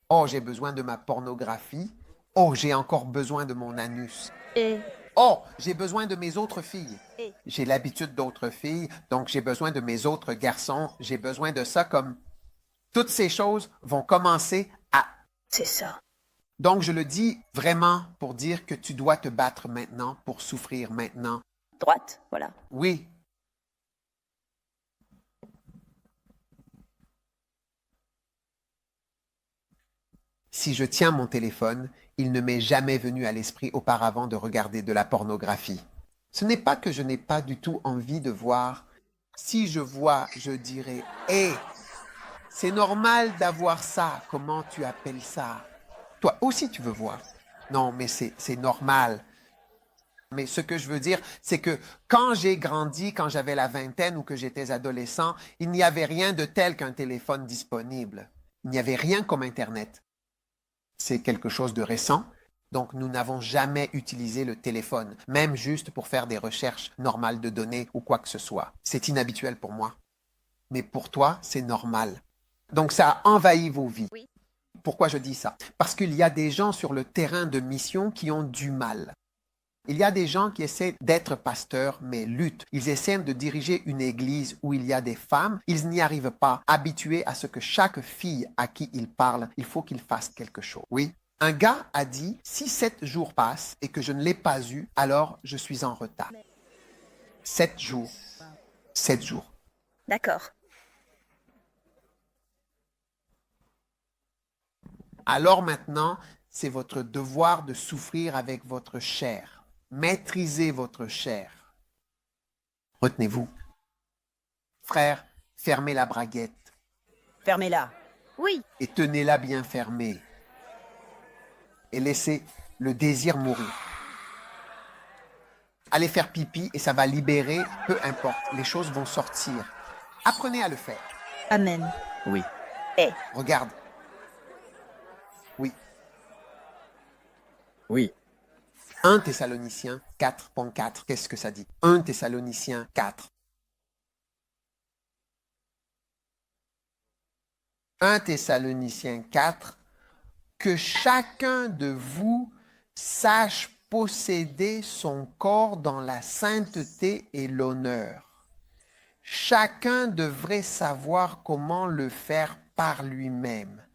Oh, j'ai besoin de ma pornographie. Oh, j'ai encore besoin de mon anus. Et Oh, j'ai besoin de mes autres filles. Et. J'ai l'habitude d'autres filles, donc j'ai besoin de mes autres garçons. J'ai besoin de ça comme... Toutes ces choses vont commencer à... c'est ça. Donc, je le dis vraiment pour dire que tu dois te battre maintenant, pour souffrir maintenant. Droite, voilà. Oui. Si je tiens mon téléphone, il ne m'est jamais venu à l'esprit auparavant de regarder de la pornographie. Ce n'est pas que je n'ai pas du tout envie de voir. Si je vois, je dirais, hé, c'est normal d'avoir ça. Comment tu appelles ça? Toi aussi, tu veux voir. Non, mais c'est normal. Mais ce que je veux dire, c'est que quand j'ai grandi, quand j'avais la vingtaine ou que j'étais adolescent, il n'y avait rien de tel qu'un téléphone disponible. Il n'y avait rien comme Internet. C'est quelque chose de récent. Donc, nous n'avons jamais utilisé le téléphone, même juste pour faire des recherches normales de données ou quoi que ce soit. C'est inhabituel pour moi. Mais pour toi, c'est normal. Donc, ça a envahi vos vies. Oui. Pourquoi je dis ça? Parce qu'il y a des gens sur le terrain de mission qui ont du mal. Il y a des gens qui essaient d'être pasteurs, mais luttent. Ils essaient de diriger une église où il y a des femmes. Ils n'y arrivent pas, habitués à ce que chaque fille à qui ils parlent, il faut qu'ils fassent quelque chose. Oui. Un gars a dit, si 7 jours passent et que je ne l'ai pas eu, alors je suis en retard. 7 jours. 7 jours. D'accord. Alors maintenant, c'est votre devoir de souffrir avec votre chair. Maîtrisez votre chair. Retenez-vous. Frère, fermez la braguette Fermez-la. Oui. et tenez-la bien fermée. Et laissez le désir mourir. Allez faire pipi et ça va libérer, peu importe, les choses vont sortir. Apprenez à le faire. Amen. Oui. Et. Regarde. Oui. Oui. 1 Thessaloniciens 4.4. Qu'est-ce que ça dit? 1 Thessaloniciens 4. 1 Thessaloniciens 4. Que chacun de vous sache posséder son corps dans la sainteté et l'honneur. Chacun devrait savoir comment le faire par lui-même.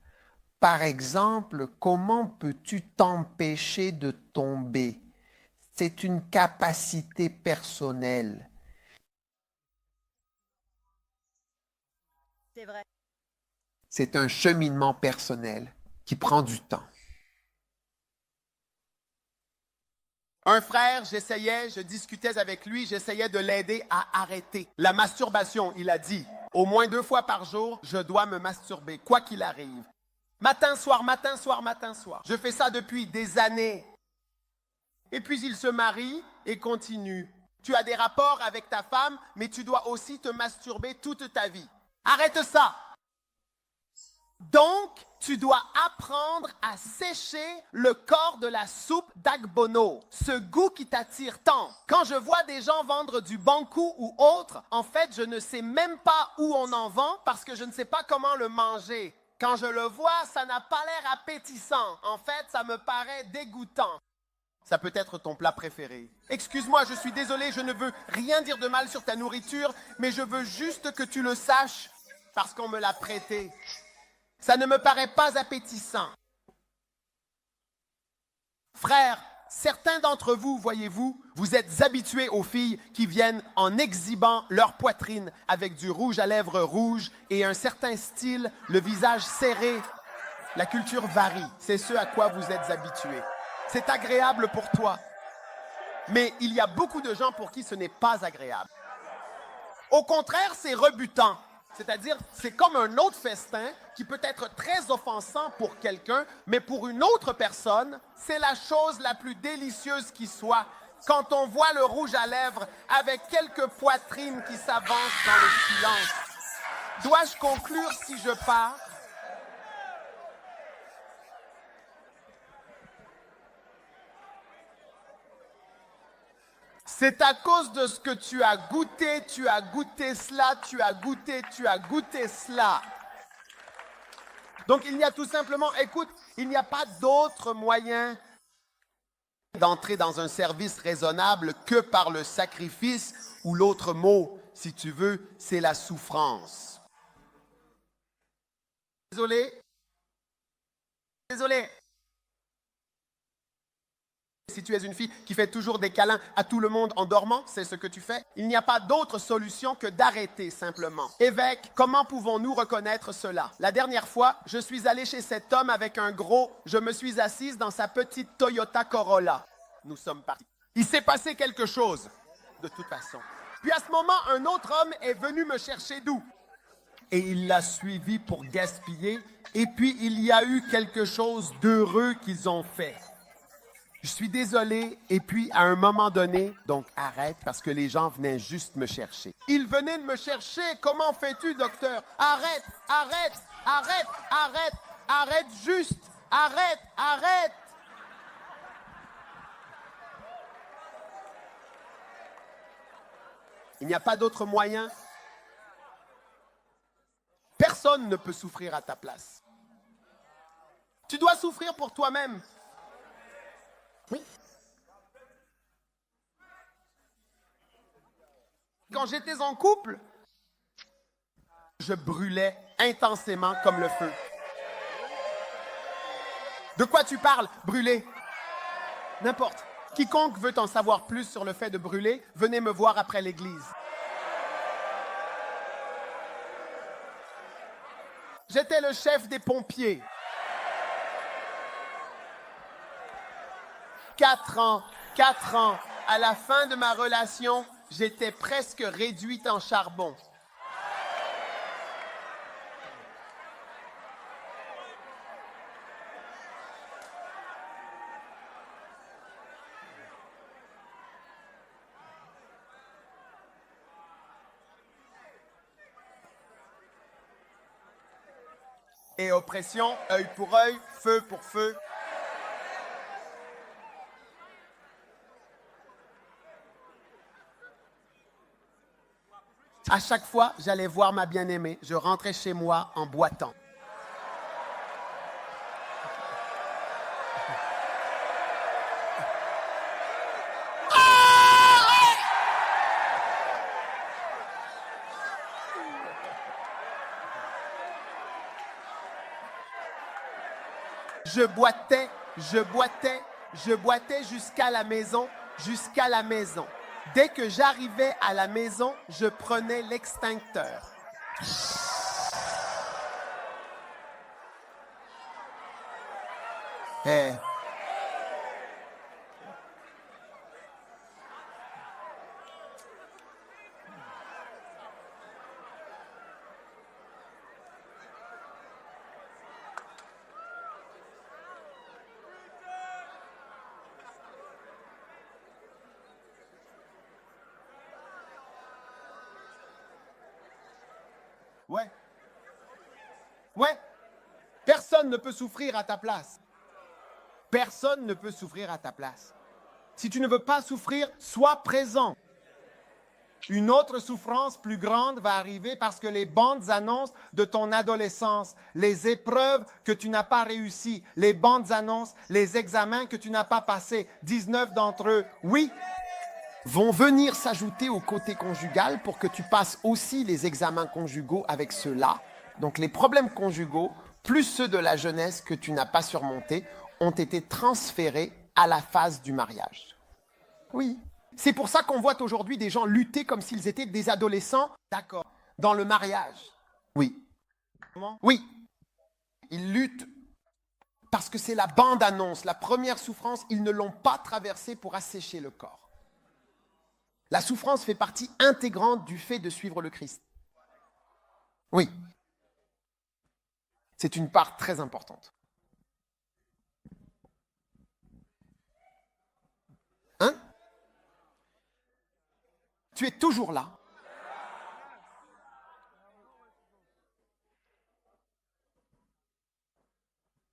Par exemple, comment peux-tu t'empêcher de tomber? C'est une capacité personnelle. C'est vrai. C'est un cheminement personnel qui prend du temps. Un frère, je discutais avec lui, j'essayais de l'aider à arrêter la masturbation. Il a dit, au moins 2 fois par jour, je dois me masturber, quoi qu'il arrive. Matin, soir, matin, soir, matin, soir. Je fais ça depuis des années. Et puis il se marie et continue. Tu as des rapports avec ta femme, mais tu dois aussi te masturber toute ta vie. Arrête ça! Donc, tu dois apprendre à sécher le corps de la soupe d'Agbono, ce goût qui t'attire tant. Quand je vois des gens vendre du bankou ou autre, en fait, je ne sais même pas où on en vend parce que je ne sais pas comment le manger. Quand je le vois, ça n'a pas l'air appétissant. En fait, ça me paraît dégoûtant. Ça peut être ton plat préféré. Excuse-moi, je suis désolé, je ne veux rien dire de mal sur ta nourriture, mais je veux juste que tu le saches parce qu'on me l'a prêté. Ça ne me paraît pas appétissant. Frères, certains d'entre vous, voyez-vous, vous êtes habitués aux filles qui viennent en exhibant leur poitrine avec du rouge à lèvres rouge et un certain style, le visage serré. La culture varie, c'est ce à quoi vous êtes habitués. C'est agréable pour toi. Mais il y a beaucoup de gens pour qui ce n'est pas agréable. Au contraire, c'est rebutant. C'est-à-dire, c'est comme un autre festin qui peut être très offensant pour quelqu'un, mais pour une autre personne, c'est la chose la plus délicieuse qui soit. Quand on voit le rouge à lèvres avec quelques poitrines qui s'avancent dans le silence. Dois-je conclure si je pars? C'est à cause de ce que tu as goûté cela, tu as goûté cela. Donc il y a tout simplement, écoute, il n'y a pas d'autre moyen d'entrer dans un service raisonnable que par le sacrifice, ou l'autre mot, si tu veux, c'est la souffrance. Désolé. Si tu es une fille qui fait toujours des câlins à tout le monde en dormant, c'est ce que tu fais. Il n'y a pas d'autre solution que d'arrêter simplement. Évêque, comment pouvons-nous reconnaître cela? La dernière fois, je suis allé chez cet homme avec un gros, je me suis assise dans sa petite Toyota Corolla. Nous sommes partis. Il s'est passé quelque chose, de toute façon. Puis à ce moment, un autre homme est venu me chercher d'où? Et il l'a suivi pour gaspiller. Et puis il y a eu quelque chose d'heureux qu'ils ont fait. Je suis désolé, et puis à un moment donné, donc arrête parce que les gens venaient juste me chercher. Ils venaient de me chercher, comment fais-tu, docteur? Arrête, juste, arrête. Il n'y a pas d'autre moyen. Personne ne peut souffrir à ta place. Tu dois souffrir pour toi-même. Oui. Quand j'étais en couple, je brûlais intensément comme le feu. De quoi tu parles, brûler? N'importe. Quiconque veut en savoir plus sur le fait de brûler, venez me voir après l'église. J'étais le chef des pompiers. 4 ans, à la fin de ma relation, j'étais presque réduite en charbon. Et oppression, œil pour œil, feu pour feu. À chaque fois, j'allais voir ma bien-aimée. Je rentrais chez moi en boitant. Je boitais jusqu'à la maison. Dès que j'arrivais à la maison, je prenais l'extincteur. Hey. Ouais. Personne ne peut souffrir à ta place. Personne ne peut souffrir à ta place. Si tu ne veux pas souffrir, sois présent. Une autre souffrance plus grande va arriver parce que les bandes annonces de ton adolescence, les épreuves que tu n'as pas réussies, les bandes annonces, les examens que tu n'as pas passés, 19 d'entre eux, oui, vont venir s'ajouter au côté conjugal pour que tu passes aussi les examens conjugaux avec ceux-là. Donc les problèmes conjugaux, plus ceux de la jeunesse que tu n'as pas surmontés, ont été transférés à la phase du mariage. Oui. C'est pour ça qu'on voit aujourd'hui des gens lutter comme s'ils étaient des adolescents, d'accord, dans le mariage. Oui. Comment? Oui. Ils luttent parce que c'est la bande-annonce. La première souffrance, ils ne l'ont pas traversée pour assécher le corps. La souffrance fait partie intégrante du fait de suivre le Christ. Oui. C'est une part très importante. Hein? Tu es toujours là.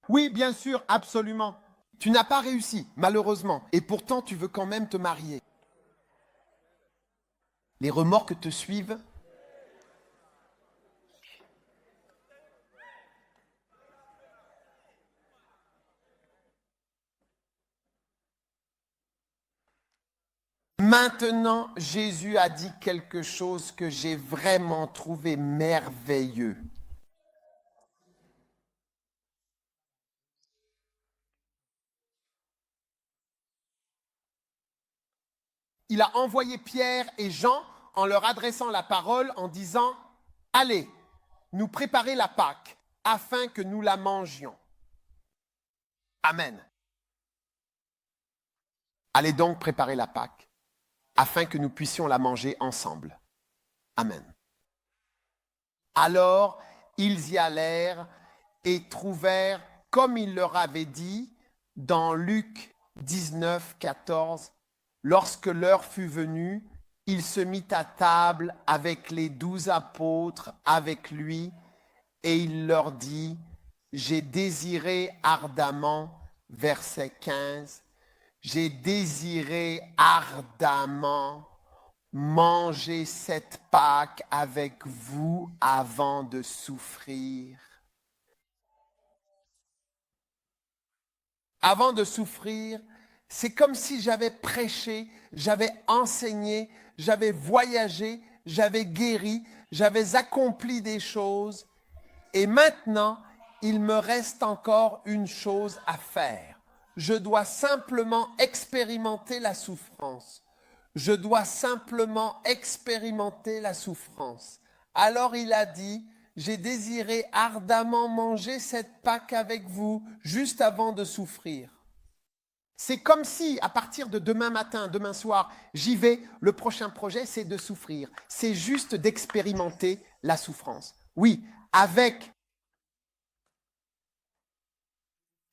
Oui, bien sûr, absolument. Tu n'as pas réussi, malheureusement, et pourtant tu veux quand même te marier. Les remords te suivent. Maintenant, Jésus a dit quelque chose que j'ai vraiment trouvé merveilleux. Il a envoyé Pierre et Jean en leur adressant la parole en disant « Allez, nous préparer la Pâque afin que nous la mangions. » Amen. Allez donc préparer la Pâque afin que nous puissions la manger ensemble. Amen. Alors, ils y allèrent et trouvèrent, comme il leur avait dit, dans Luc 19, 14, lorsque l'heure fut venue, il se mit à table avec les 12 apôtres avec lui, et il leur dit, j'ai désiré ardemment, verset 15, j'ai désiré ardemment manger cette Pâque avec vous avant de souffrir. Avant de souffrir, c'est comme si j'avais prêché, j'avais enseigné, j'avais voyagé, j'avais guéri, j'avais accompli des choses. Et maintenant, il me reste encore une chose à faire. Je dois simplement expérimenter la souffrance. Je dois simplement expérimenter la souffrance. Alors il a dit, j'ai désiré ardemment manger cette Pâque avec vous, juste avant de souffrir. C'est comme si, à partir de demain matin, demain soir, j'y vais, le prochain projet, c'est de souffrir. C'est juste d'expérimenter la souffrance. Oui, avec...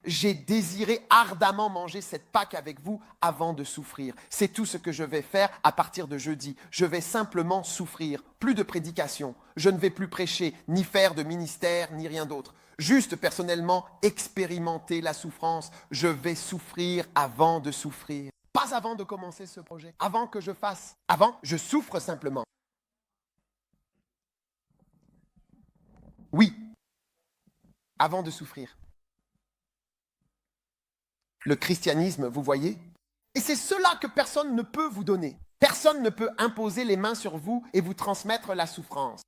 J'ai désiré ardemment manger cette Pâque avec vous avant de souffrir. C'est tout ce que je vais faire à partir de jeudi. Je vais simplement souffrir. Plus de prédication. Je ne vais plus prêcher, ni faire de ministère, ni rien d'autre. Juste personnellement expérimenter la souffrance. Je vais souffrir avant de souffrir. Pas avant de commencer ce projet. Avant que je fasse. Avant, je souffre simplement. Oui. Avant de souffrir. Le christianisme, vous voyez? Et c'est cela que personne ne peut vous donner. Personne ne peut imposer les mains sur vous et vous transmettre la souffrance.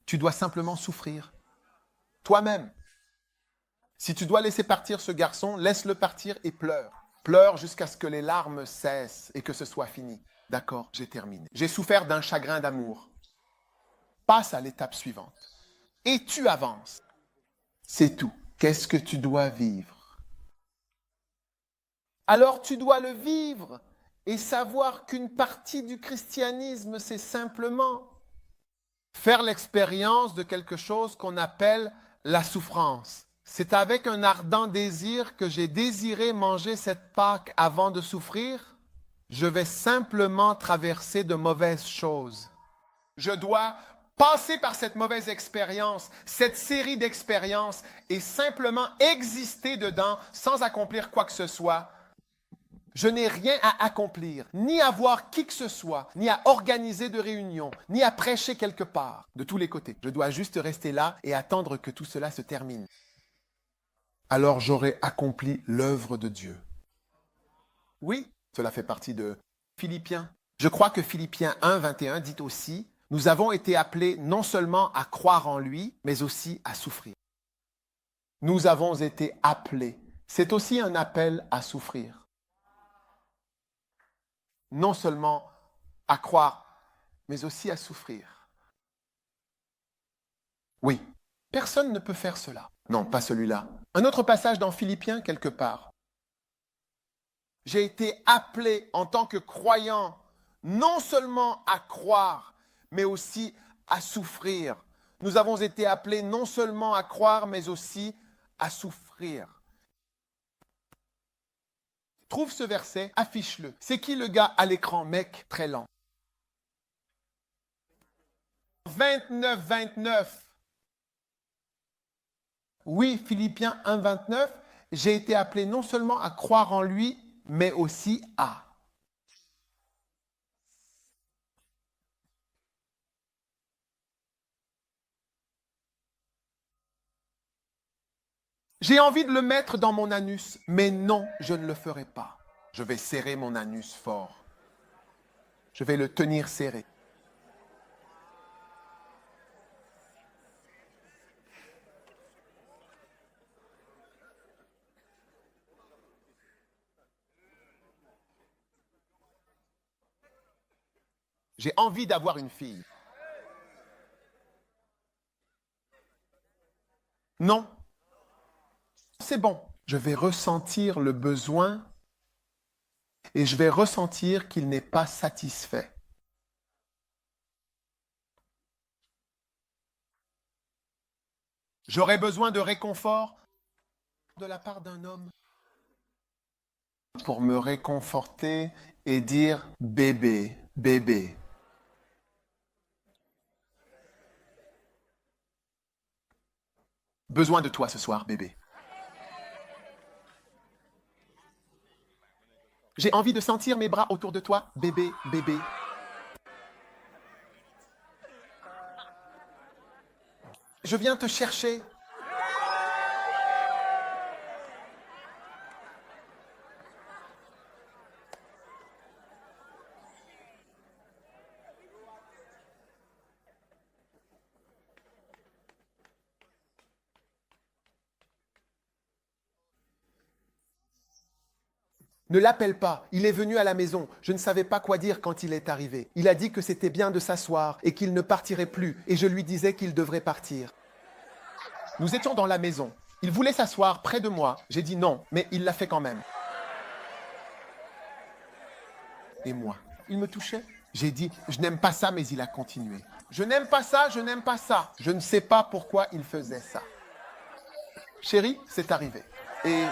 Tu dois simplement souffrir. Toi-même. Si tu dois laisser partir ce garçon, laisse-le partir et pleure. Pleure jusqu'à ce que les larmes cessent et que ce soit fini. D'accord, j'ai terminé. J'ai souffert d'un chagrin d'amour. Passe à l'étape suivante. Et tu avances. C'est tout. Qu'est-ce que tu dois vivre? Alors tu dois le vivre et savoir qu'une partie du christianisme, c'est simplement faire l'expérience de quelque chose qu'on appelle la souffrance. C'est avec un ardent désir que j'ai désiré manger cette Pâque avant de souffrir. Je vais simplement traverser de mauvaises choses. Je dois passer par cette mauvaise expérience, cette série d'expériences et simplement exister dedans sans accomplir quoi que ce soit. Je n'ai rien à accomplir, ni à voir qui que ce soit, ni à organiser de réunions, ni à prêcher quelque part, de tous les côtés. Je dois juste rester là et attendre que tout cela se termine. Alors j'aurai accompli l'œuvre de Dieu. Oui, cela fait partie de Philippiens. Je crois que Philippiens 1, 21 dit aussi « Nous avons été appelés non seulement à croire en lui, mais aussi à souffrir. » Nous avons été appelés. C'est aussi un appel à souffrir. Non seulement à croire, mais aussi à souffrir. Oui, Personne ne peut faire cela. Non, pas celui-là. Un autre passage dans Philippiens quelque part. J'ai été appelé en tant que croyant non seulement à croire, mais aussi à souffrir. Nous avons été appelés non seulement à croire, mais aussi à souffrir. Trouve ce verset, affiche-le. C'est qui le gars à l'écran, mec, très lent? 29, 29. Oui, Philippiens 1, 29. J'ai été appelé non seulement à croire en lui, mais aussi à. J'ai envie de le mettre dans mon anus, mais non, je ne le ferai pas. Je vais serrer mon anus fort. Je vais le tenir serré. J'ai envie d'avoir une fille. Non. C'est bon. Je vais ressentir le besoin et je vais ressentir qu'il n'est pas satisfait. J'aurai besoin de réconfort de la part d'un homme pour me réconforter et dire bébé, bébé. Besoin de toi ce soir, bébé. J'ai envie de sentir mes bras autour de toi, bébé, bébé. Je viens te chercher. Ne l'appelle pas, il est venu à la maison. Je ne savais pas quoi dire quand il est arrivé. Il a dit que c'était bien de s'asseoir et qu'il ne partirait plus. Et je lui disais qu'il devrait partir. Nous étions dans la maison. Il voulait s'asseoir près de moi. J'ai dit non, mais il l'a fait quand même. Et moi, il me touchait. J'ai dit, je n'aime pas ça, mais il a continué. Je n'aime pas ça, je n'aime pas ça. Je ne sais pas pourquoi il faisait ça. Chérie, c'est arrivé. Et...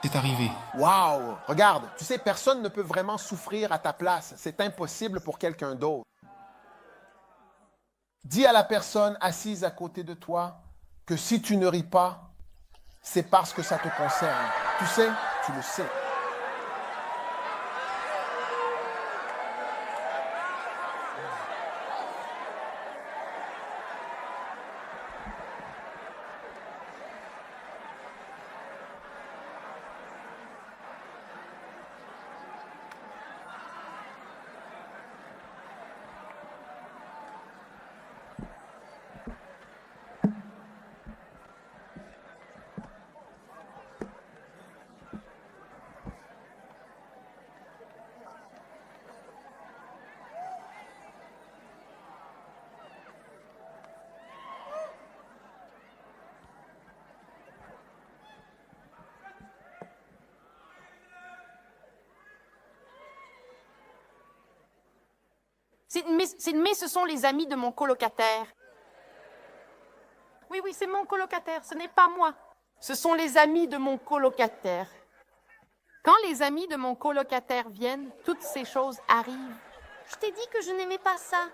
c'est arrivé. waouh! Regarde, tu sais, personne ne peut vraiment souffrir à ta place. C'est impossible pour quelqu'un d'autre. Dis à la personne assise à côté de toi que si tu ne ris pas, c'est parce que ça te concerne. Tu sais, tu le sais. Mais ce sont les amis de mon colocataire. Oui, c'est mon colocataire, ce n'est pas moi. Ce sont les amis de mon colocataire. Quand les amis de mon colocataire viennent, toutes ces choses arrivent. Je t'ai dit que je n'aimais pas ça.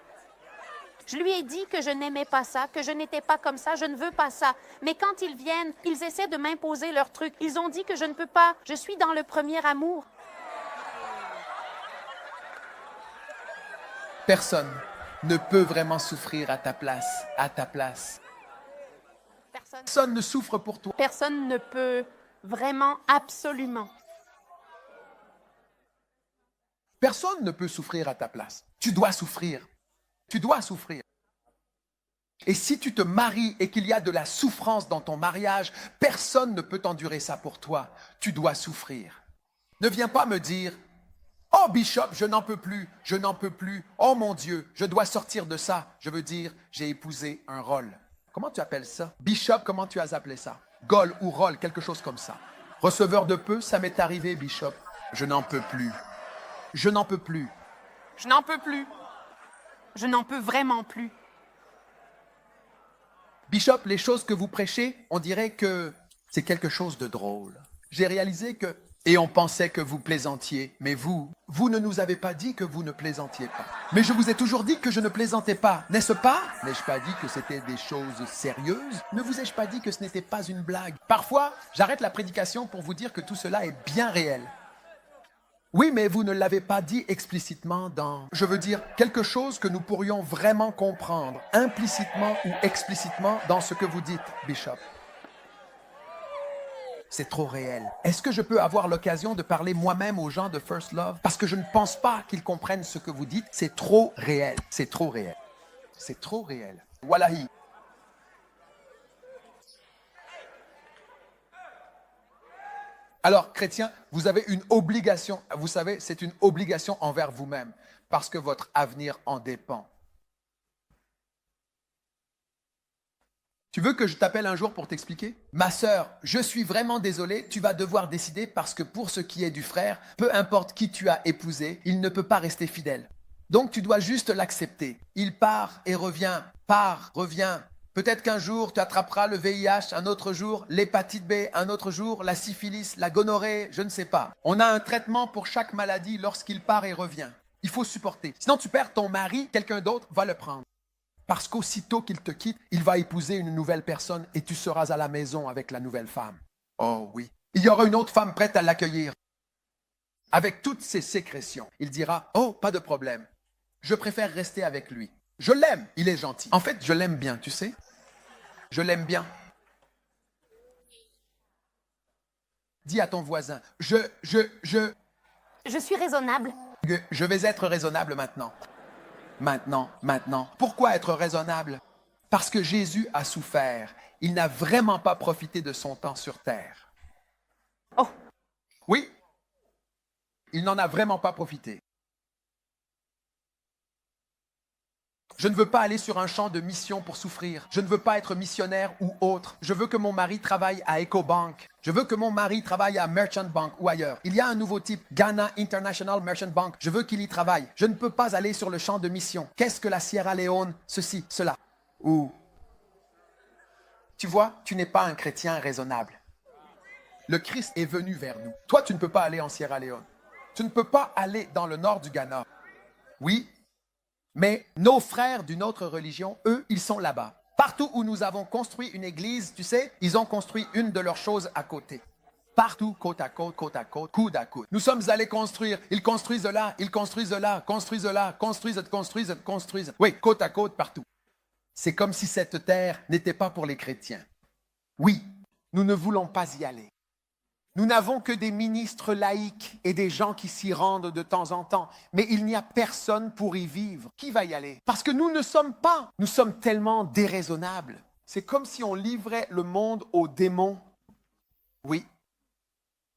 Je lui ai dit que je n'aimais pas ça, que je n'étais pas comme ça, je ne veux pas ça. Mais quand ils viennent, ils essaient de m'imposer leurs trucs. Ils ont dit que je ne peux pas. Je suis dans le premier amour. Personne ne peut vraiment souffrir à ta place, Personne ne souffre pour toi. Personne ne peut vraiment, absolument. Personne ne peut souffrir à ta place. Tu dois souffrir. Tu dois souffrir. Et si tu te maries et qu'il y a de la souffrance dans ton mariage, personne ne peut endurer ça pour toi. Tu dois souffrir. Ne viens pas me dire, Oh, Bishop, je n'en peux plus, je n'en peux plus. Oh mon Dieu, je dois sortir de ça. Je veux dire, j'ai épousé un rôle. Comment tu appelles ça? Bishop, comment tu as appelé ça? Gol ou rôle, quelque chose comme ça. Receveur de peu, ça m'est arrivé, Bishop. Je n'en peux plus. Je n'en peux plus. Je n'en peux plus. Je n'en peux vraiment plus. Bishop, les choses que vous prêchez, on dirait que c'est quelque chose de drôle. J'ai réalisé que... Et on pensait que vous plaisantiez, mais vous ne nous avez pas dit que vous ne plaisantiez pas. Mais je vous ai toujours dit que je ne plaisantais pas, n'est-ce pas? N'ai-je pas dit que c'était des choses sérieuses? Ne vous ai-je pas dit que ce n'était pas une blague? Parfois, j'arrête la prédication pour vous dire que tout cela est bien réel. Oui, mais vous ne l'avez pas dit explicitement dans... Je veux dire, quelque chose que nous pourrions vraiment comprendre, implicitement ou explicitement dans ce que vous dites, Bishop. C'est trop réel. Est-ce que je peux avoir l'occasion de parler moi-même aux gens de First Love? Parce que je ne pense pas qu'ils comprennent ce que vous dites. C'est trop réel. C'est trop réel. C'est trop réel. Wallahi. Alors, chrétiens, vous avez une obligation. Vous savez, c'est une obligation envers vous-même parce que votre avenir en dépend. Tu veux que je t'appelle un jour pour t'expliquer? Ma sœur, je suis vraiment désolé, tu vas devoir décider parce que pour ce qui est du frère, peu importe qui tu as épousé, il ne peut pas rester fidèle. Donc tu dois juste l'accepter. Il part et revient, part, revient. Peut-être qu'un jour tu attraperas le VIH, un autre jour l'hépatite B, un autre jour la syphilis, la gonorrhée, je ne sais pas. On a un traitement pour chaque maladie lorsqu'il part et revient. Il faut supporter. Sinon tu perds ton mari, quelqu'un d'autre va le prendre. Parce qu'aussitôt qu'il te quitte, il va épouser une nouvelle personne et tu seras à la maison avec la nouvelle femme. Oh oui. Il y aura une autre femme prête à l'accueillir. Avec toutes ses sécrétions, il dira, oh, pas de problème. Je préfère rester avec lui. Je l'aime, il est gentil. En fait, je l'aime bien, tu sais. Je l'aime bien. Dis à ton voisin, je suis raisonnable. Je vais être raisonnable maintenant. Maintenant. Pourquoi être raisonnable? Parce que Jésus a souffert. Il n'a vraiment pas profité de son temps sur terre. Oh! Oui, il n'en a vraiment pas profité. Je ne veux pas aller sur un champ de mission pour souffrir. Je ne veux pas être missionnaire ou autre. Je veux que mon mari travaille à EcoBank. Je veux que mon mari travaille à Merchant Bank ou ailleurs. Il y a un nouveau type, Ghana International Merchant Bank. Je veux qu'il y travaille. Je ne peux pas aller sur le champ de mission. Qu'est-ce que la Sierra Leone? Ceci, cela. Ou, tu vois, tu n'es pas un chrétien raisonnable. Le Christ est venu vers nous. Toi, tu ne peux pas aller en Sierra Leone. Tu ne peux pas aller dans le nord du Ghana. Oui, mais nos frères d'une autre religion, eux, ils sont là-bas. Partout où nous avons construit une église, tu sais, ils ont construit une de leurs choses à côté. Partout, côte à côte, coude à coude. Nous sommes allés construire. Ils construisent là, ils construisent là, construisent. Oui, côte à côte, partout. C'est comme si cette terre n'était pas pour les chrétiens. Oui, nous ne voulons pas y aller. Nous n'avons que des ministres laïcs et des gens qui s'y rendent de temps en temps. Mais il n'y a personne pour y vivre. Qui va y aller? Parce que nous ne sommes pas. Nous sommes tellement déraisonnables. C'est comme si on livrait le monde aux démons. Oui.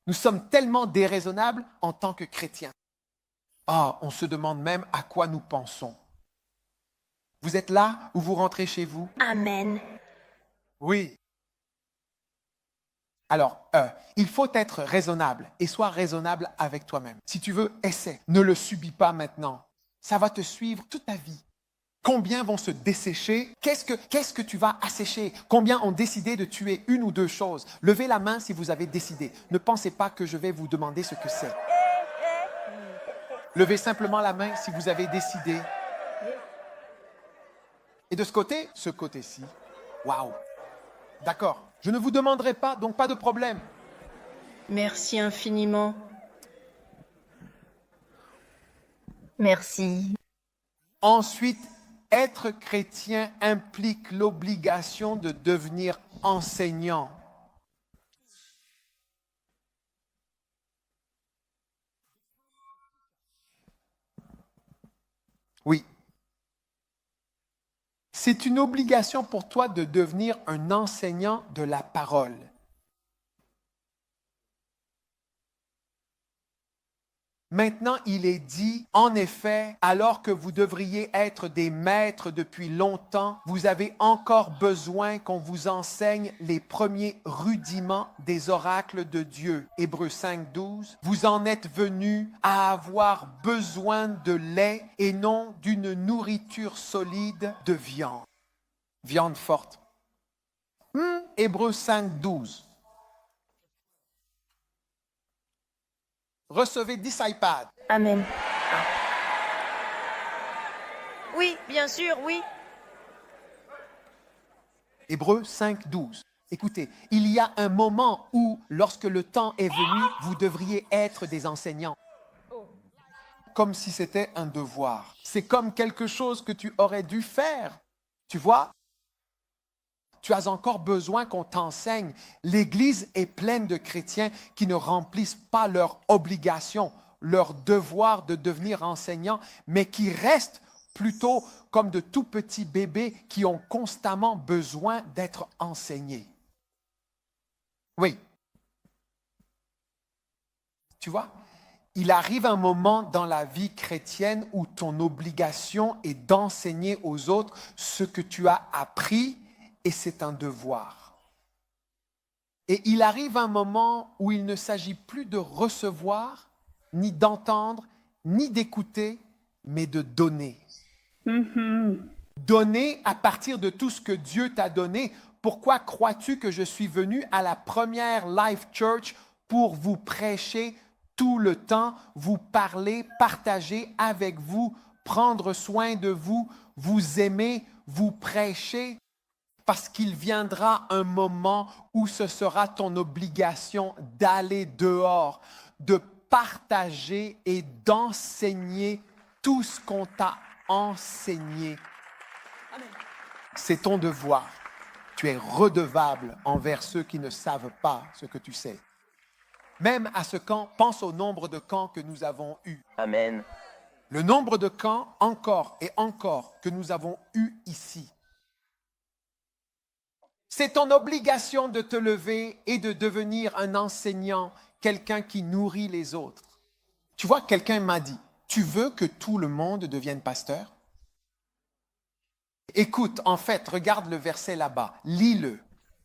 Nous sommes tellement déraisonnables en tant que chrétiens. Ah, on se demande même à quoi nous pensons. Vous êtes là ou vous rentrez chez vous? Amen. Oui. Alors, il faut être raisonnable et sois raisonnable avec toi-même. Si tu veux, essaie. Ne le subis pas maintenant. Ça va te suivre toute ta vie. Combien vont se dessécher? Qu'est-ce que tu vas assécher? Combien ont décidé de tuer une ou deux choses? Levez la main si vous avez décidé. Ne pensez pas que je vais vous demander ce que c'est. Levez simplement la main si vous avez décidé. Et de ce côté-ci. Waouh! D'accord. Je ne vous demanderai pas, donc pas de problème. Merci infiniment. Merci. Ensuite, être chrétien implique l'obligation de devenir enseignant. Oui. C'est une obligation pour toi de devenir un enseignant de la parole. Maintenant, il est dit, en effet, alors que vous devriez être des maîtres depuis longtemps, vous avez encore besoin qu'on vous enseigne les premiers rudiments des oracles de Dieu. Hébreux 5, 12. Vous en êtes venus à avoir besoin de lait et non d'une nourriture solide de viande. Viande forte. Hébreux 5, 12. Recevez 10 iPads. Amen. Oui, bien sûr, oui. Hébreux 5, 12. Écoutez, il y a un moment où, lorsque le temps est venu, vous devriez être des enseignants. Comme si c'était un devoir. C'est comme quelque chose que tu aurais dû faire. Tu vois? Tu as encore besoin qu'on t'enseigne. L'Église est pleine de chrétiens qui ne remplissent pas leur obligation, leur devoir de devenir enseignants, mais qui restent plutôt comme de tout petits bébés qui ont constamment besoin d'être enseignés. Oui. Tu vois, il arrive un moment dans la vie chrétienne où ton obligation est d'enseigner aux autres ce que tu as appris et c'est un devoir. Et il arrive un moment où il ne s'agit plus de recevoir, ni d'entendre, ni d'écouter, mais de donner. Donner à partir de tout ce que Dieu t'a donné. Pourquoi crois-tu que je suis venu à la première Life Church pour vous prêcher tout le temps, vous parler, partager avec vous, prendre soin de vous, vous aimer, vous prêcher? Parce qu'il viendra un moment où ce sera ton obligation d'aller dehors, de partager et d'enseigner tout ce qu'on t'a enseigné. C'est ton devoir. Tu es redevable envers ceux qui ne savent pas ce que tu sais. Même à ce camp, pense au nombre de camps que nous avons eus. Amen. Le nombre de camps encore et encore que nous avons eus ici. C'est ton obligation de te lever et de devenir un enseignant, quelqu'un qui nourrit les autres. Tu vois, quelqu'un m'a dit, tu veux que tout le monde devienne pasteur? Écoute, en fait, regarde le verset là-bas, lis-le.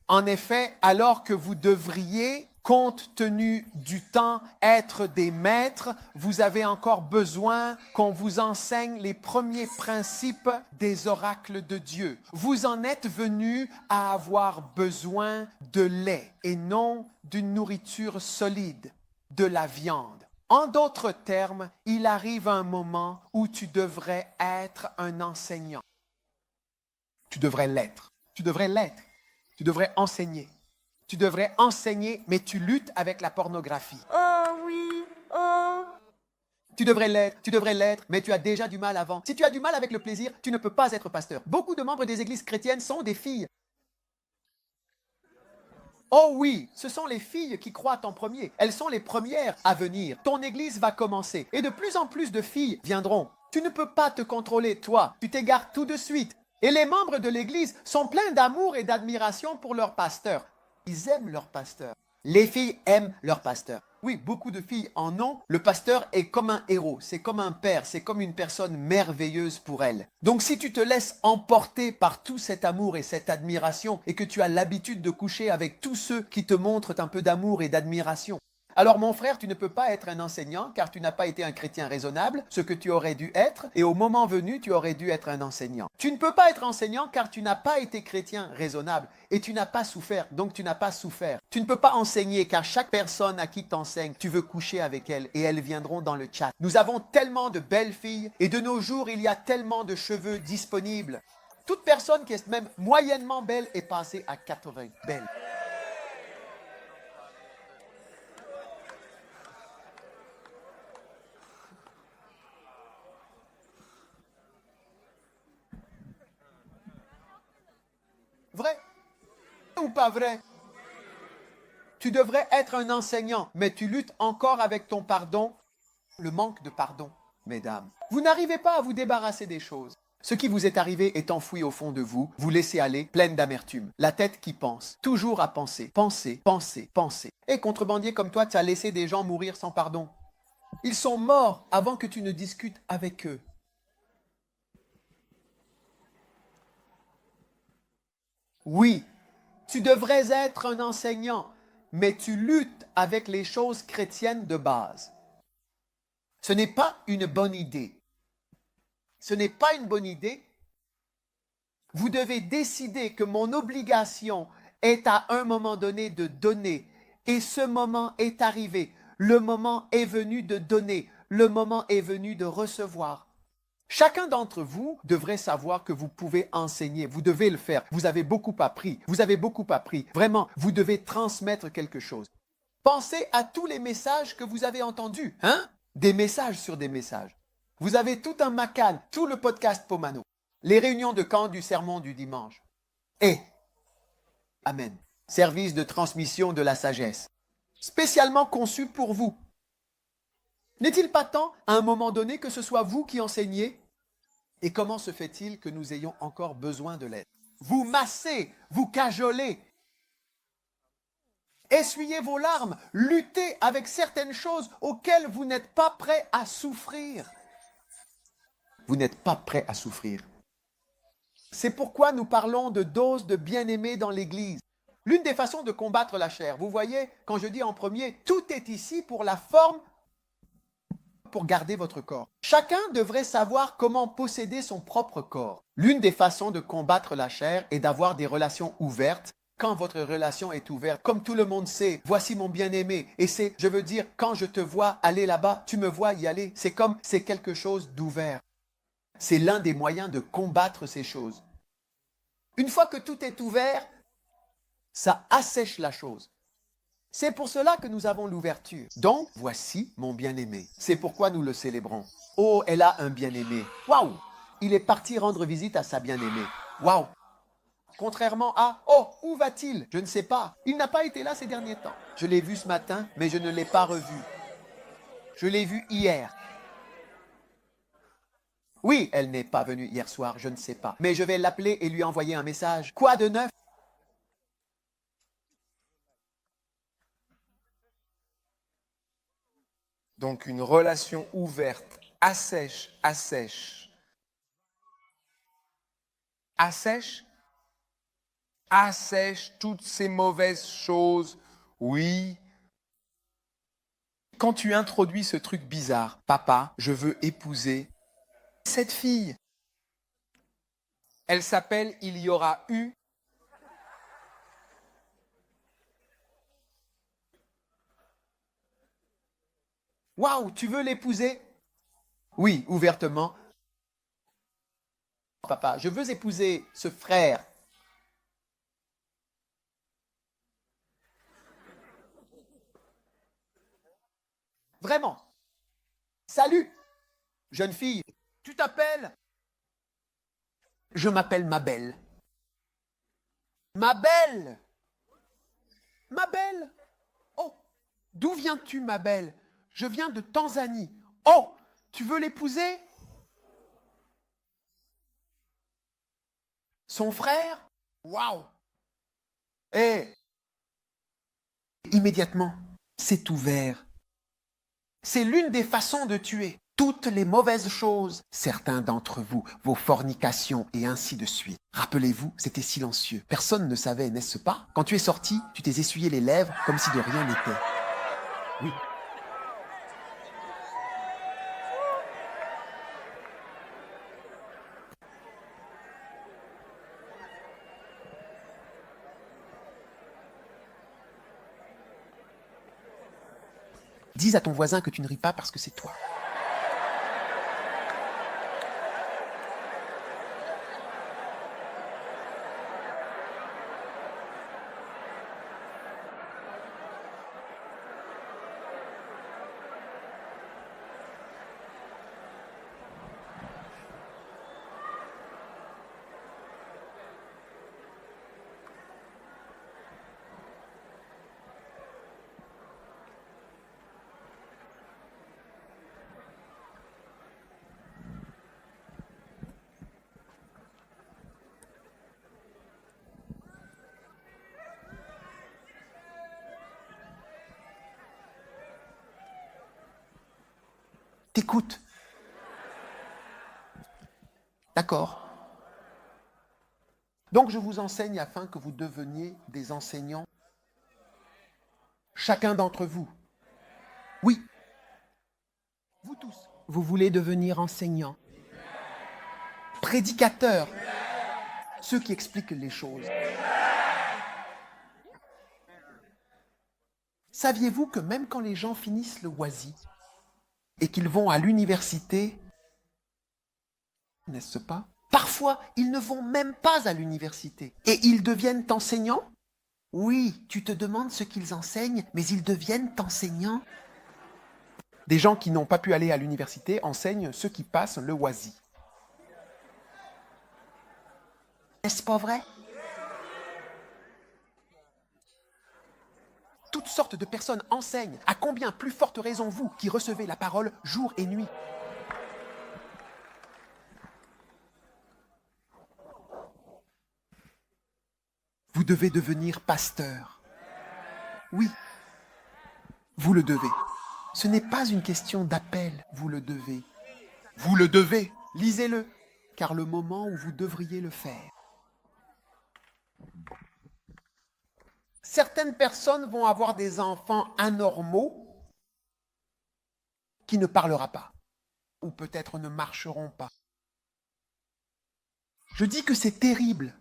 En effet, alors que vous devriez, compte tenu du temps, être des maîtres, vous avez encore besoin qu'on vous enseigne les premiers principes des oracles de Dieu. Vous en êtes venus à avoir besoin de lait et non d'une nourriture solide, de la viande. En d'autres termes, il arrive un moment où tu devrais être un enseignant. Tu devrais l'être. Tu devrais l'être. Tu devrais enseigner. Tu devrais enseigner, mais tu luttes avec la pornographie. Oh oui, oh. Tu devrais l'être, mais tu as déjà du mal avant. Si tu as du mal avec le plaisir, tu ne peux pas être pasteur. Beaucoup de membres des églises chrétiennes sont des filles. Oh oui, ce sont les filles qui croient en premier. Elles sont les premières à venir. Ton église va commencer et de plus en plus de filles viendront. Tu ne peux pas te contrôler, toi. Tu t'égares tout de suite. Et les membres de l'église sont pleins d'amour et d'admiration pour leur pasteur. Ils aiment leur pasteur. Les filles aiment leur pasteur. Oui, beaucoup de filles en ont. Le pasteur est comme un héros, c'est comme un père, c'est comme une personne merveilleuse pour elles. Donc si tu te laisses emporter par tout cet amour et cette admiration et que tu as l'habitude de coucher avec tous ceux qui te montrent un peu d'amour et d'admiration, alors mon frère, tu ne peux pas être un enseignant car tu n'as pas été un chrétien raisonnable, ce que tu aurais dû être, et au moment venu, tu aurais dû être un enseignant. Tu ne peux pas être enseignant car tu n'as pas été chrétien raisonnable et tu n'as pas souffert, donc tu n'as pas souffert. Tu ne peux pas enseigner car chaque personne à qui tu enseignes, tu veux coucher avec elles et elles viendront dans le chat. Nous avons tellement de belles filles et de nos jours, il y a tellement de cheveux disponibles. Toute personne qui est même moyennement belle est passée à 80 belles. Vrai ou pas vrai? Tu devrais être un enseignant, mais tu luttes encore avec ton pardon, le manque de pardon, mesdames. Vous n'arrivez pas à vous débarrasser des choses. Ce qui vous est arrivé est enfoui au fond de vous, vous laissez aller, pleine d'amertume. La tête qui pense, toujours à penser, penser, penser, penser. Et contrebandier comme toi, tu as laissé des gens mourir sans pardon. Ils sont morts avant que tu ne discutes avec eux. Oui, tu devrais être un enseignant, mais tu luttes avec les choses chrétiennes de base. Ce n'est pas une bonne idée. Ce n'est pas une bonne idée. Vous devez décider que mon obligation est à un moment donné de donner. Et ce moment est arrivé. Le moment est venu de donner. Le moment est venu de recevoir. Chacun d'entre vous devrait savoir que vous pouvez enseigner. Vous devez le faire. Vous avez beaucoup appris. Vous avez beaucoup appris. Vraiment, vous devez transmettre quelque chose. Pensez à tous les messages que vous avez entendus. Hein? Des messages sur des messages. Vous avez tout un Macan, tout le podcast Pomano, les réunions de camp du sermon du dimanche. Et, Amen, service de transmission de la sagesse, spécialement conçu pour vous. N'est-il pas temps, à un moment donné, que ce soit vous qui enseignez? Et comment se fait-il que nous ayons encore besoin de l'aide? Vous massez, vous cajolez, essuyez vos larmes, luttez avec certaines choses auxquelles vous n'êtes pas prêt à souffrir. Vous n'êtes pas prêt à souffrir. C'est pourquoi nous parlons de doses de bien-aimés dans l'Église. L'une des façons de combattre la chair, vous voyez, quand je dis en premier, tout est ici pour la forme, pour garder votre corps. Chacun devrait savoir comment posséder son propre corps. L'une des façons de combattre la chair est d'avoir des relations ouvertes. Quand votre relation est ouverte, comme tout le monde sait, voici mon bien-aimé. Et c'est, je veux dire, quand je te vois aller là-bas, tu me vois y aller. C'est quelque chose d'ouvert. C'est l'un des moyens de combattre ces choses. Une fois que tout est ouvert, ça assèche la chose. C'est pour cela que nous avons l'ouverture. Donc, voici mon bien-aimé. C'est pourquoi nous le célébrons. Oh, elle a un bien-aimé. Waouh! Il est parti rendre visite à sa bien-aimée. Waouh! Contrairement à, oh, où va-t-il? Je ne sais pas. Il n'a pas été là ces derniers temps. Je l'ai vu ce matin, mais je ne l'ai pas revu. Je l'ai vu hier. Oui, elle n'est pas venue hier soir, je ne sais pas. Mais je vais l'appeler et lui envoyer un message. Quoi de neuf? Donc une relation ouverte assèche, assèche toutes ces mauvaises choses. Oui. Quand tu introduis ce truc bizarre, papa, je veux épouser cette fille. Elle s'appelle Il y aura eu. Waouh, tu veux l'épouser? Oui, ouvertement. Papa, je veux épouser ce frère. Vraiment. Salut, jeune fille. Tu t'appelles? Je m'appelle Mabel. Mabel? Mabel? Oh, d'où viens-tu, Mabel? Je viens de Tanzanie. Oh, tu veux l'épouser? Son frère? Waouh! Et immédiatement, c'est ouvert. C'est l'une des façons de tuer toutes les mauvaises choses. Certains d'entre vous, vos fornications et ainsi de suite. Rappelez-vous, c'était silencieux. Personne ne savait, n'est-ce pas? Quand tu es sorti, tu t'es essuyé les lèvres comme si de rien n'était. Oui. Dis à ton voisin que tu ne ris pas parce que c'est toi. t'écoute. D'accord. Donc je vous enseigne afin que vous deveniez des enseignants. Chacun d'entre vous. Oui. Vous tous. Vous voulez devenir enseignants. Prédicateurs. Ceux qui expliquent les choses. Saviez-vous que même quand les gens finissent le WASI et qu'ils vont à l'université, n'est-ce pas? Parfois, ils ne vont même pas à l'université et ils deviennent enseignants? Oui, tu te demandes ce qu'ils enseignent, mais ils deviennent enseignants. Des gens qui n'ont pas pu aller à l'université enseignent ceux qui passent le WASI. N'est-ce pas vrai? Toutes sortes de personnes enseignent. À combien plus forte raison vous qui recevez la parole jour et nuit? Vous devez devenir pasteur. Oui, vous le devez. Ce n'est pas une question d'appel, vous le devez. Vous le devez, lisez-le, car le moment où vous devriez le faire. Certaines personnes vont avoir des enfants anormaux qui ne parleront pas, ou peut-être ne marcheront pas. Je dis que c'est terrible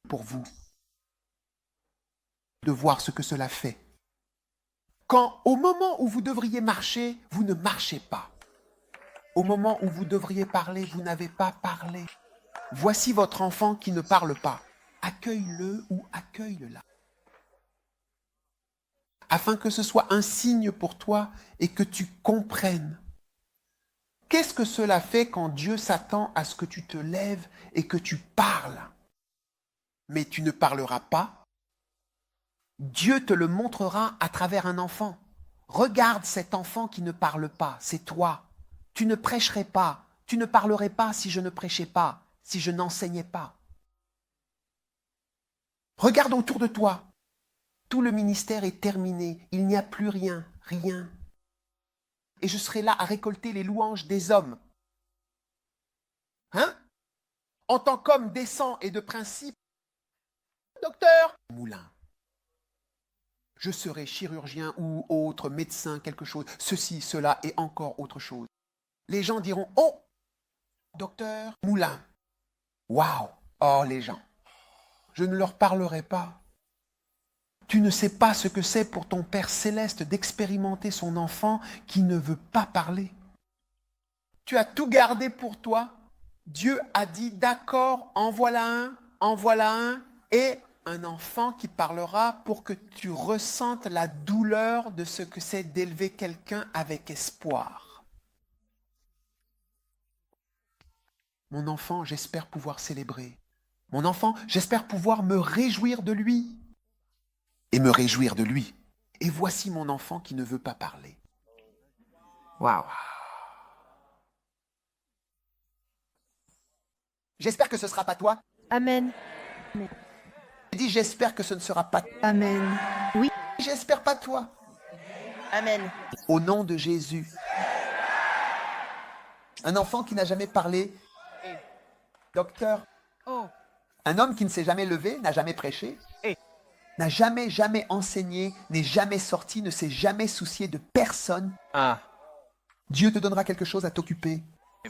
pour vous de voir ce que cela fait. Quand au moment où vous devriez marcher, vous ne marchez pas. Au moment où vous devriez parler, vous n'avez pas parlé. Voici votre enfant qui ne parle pas. Accueille-le ou accueille-la. Afin que ce soit un signe pour toi et que tu comprennes. Qu'est-ce que cela fait quand Dieu s'attend à ce que tu te lèves et que tu parles? Mais tu ne parleras pas. Dieu te le montrera à travers un enfant. Regarde cet enfant qui ne parle pas, c'est toi. Tu ne prêcherais pas, tu ne parlerais pas si je ne prêchais pas, si je n'enseignais pas. Regarde autour de toi. Tout le ministère est terminé. Il n'y a plus rien, rien. Et je serai là à récolter les louanges des hommes. Hein? En tant qu'homme décent et de principe, docteur Moulin. Je serai chirurgien ou autre, médecin, quelque chose, ceci, cela et encore autre chose. Les gens diront, oh, docteur Moulin. Waouh! Oh, les gens. Je ne leur parlerai pas. Tu ne sais pas ce que c'est pour ton Père céleste d'expérimenter son enfant qui ne veut pas parler. Tu as tout gardé pour toi. Dieu a dit, d'accord, en voilà un, et un enfant qui parlera pour que tu ressentes la douleur de ce que c'est d'élever quelqu'un avec espoir. Mon enfant, j'espère pouvoir célébrer. Mon enfant, j'espère pouvoir me réjouir de lui. Et me réjouir de lui. Et voici mon enfant qui ne veut pas parler. Waouh! J'espère que ce ne sera pas toi. Amen. Je dis j'espère que ce ne sera pas toi. Amen. Oui. J'espère pas toi. Amen. Au nom de Jésus. Un enfant qui n'a jamais parlé. Docteur. Oh, Un homme qui ne s'est jamais levé, n'a jamais prêché. N'a jamais enseigné, n'est jamais sorti, ne s'est jamais soucié de personne. Dieu te donnera quelque chose à t'occuper.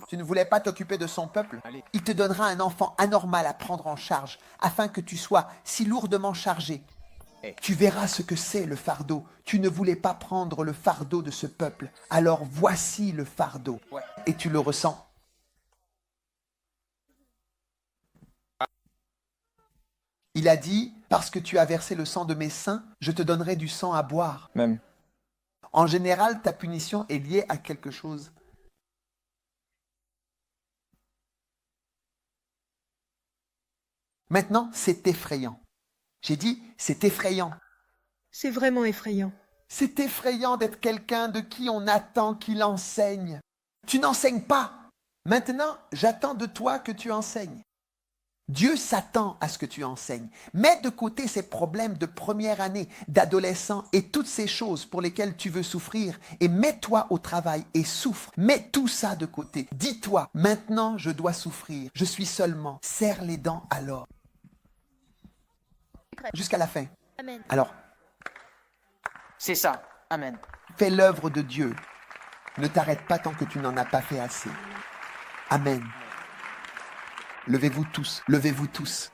Tu ne voulais pas t'occuper de son peuple? Il te donnera un enfant anormal à prendre en charge, afin que tu sois si lourdement chargé. Tu verras ce que c'est le fardeau. Tu ne voulais pas prendre le fardeau de ce peuple. Alors voici le fardeau. Et tu le ressens. Il a dit, parce que tu as versé le sang de mes saints, je te donnerai du sang à boire. Même. En général, ta punition est liée à quelque chose. Maintenant, c'est effrayant. J'ai dit, c'est effrayant. C'est vraiment effrayant. C'est effrayant d'être quelqu'un de qui on attend qu'il enseigne. Tu n'enseignes pas. Maintenant, j'attends de toi que tu enseignes. Dieu s'attend à ce que tu enseignes. Mets de côté ces problèmes de première année, d'adolescent et toutes ces choses pour lesquelles tu veux souffrir et mets-toi au travail et souffre. Mets tout ça de côté. Dis-toi, maintenant je dois souffrir. Je suis seulement. Serre les dents alors. Jusqu'à la fin. Amen. Alors, C'est ça. Amen. fais l'œuvre de Dieu. Ne t'arrête pas tant que tu n'en as pas fait assez. Amen. Levez-vous tous, levez-vous tous.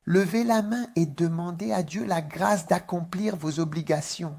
Levez la main et demandez à Dieu la grâce d'accomplir vos obligations.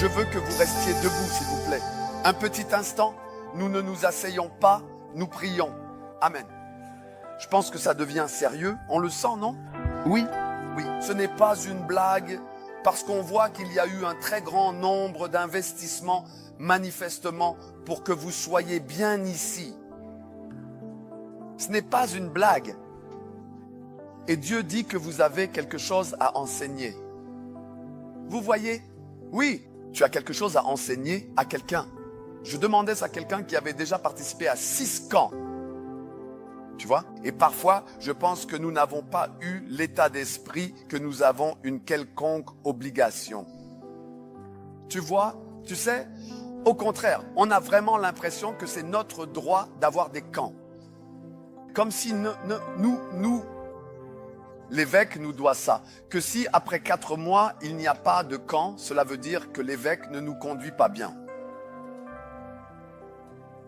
Je veux que vous restiez debout, s'il vous plaît. Un petit instant, nous ne nous asseyons pas, nous prions. Amen. Je pense que ça devient sérieux. On le sent, non? Oui, oui. Ce n'est pas une blague parce qu'on voit qu'il y a eu un très grand nombre d'investissements manifestement pour que vous soyez bien ici. Ce n'est pas une blague. Et Dieu dit que vous avez quelque chose à enseigner. Vous voyez? Oui, tu as quelque chose à enseigner à quelqu'un. Je demandais ça à quelqu'un qui avait déjà participé à 6 camps. Tu vois? Et parfois, je pense que nous n'avons pas eu l'état d'esprit que nous avons une quelconque obligation. Tu vois? Tu sais? Au contraire, on a vraiment l'impression que c'est notre droit d'avoir des camps. Comme si nous, l'évêque nous doit ça. Que si après 4 mois, il n'y a pas de camp, cela veut dire que l'évêque ne nous conduit pas bien.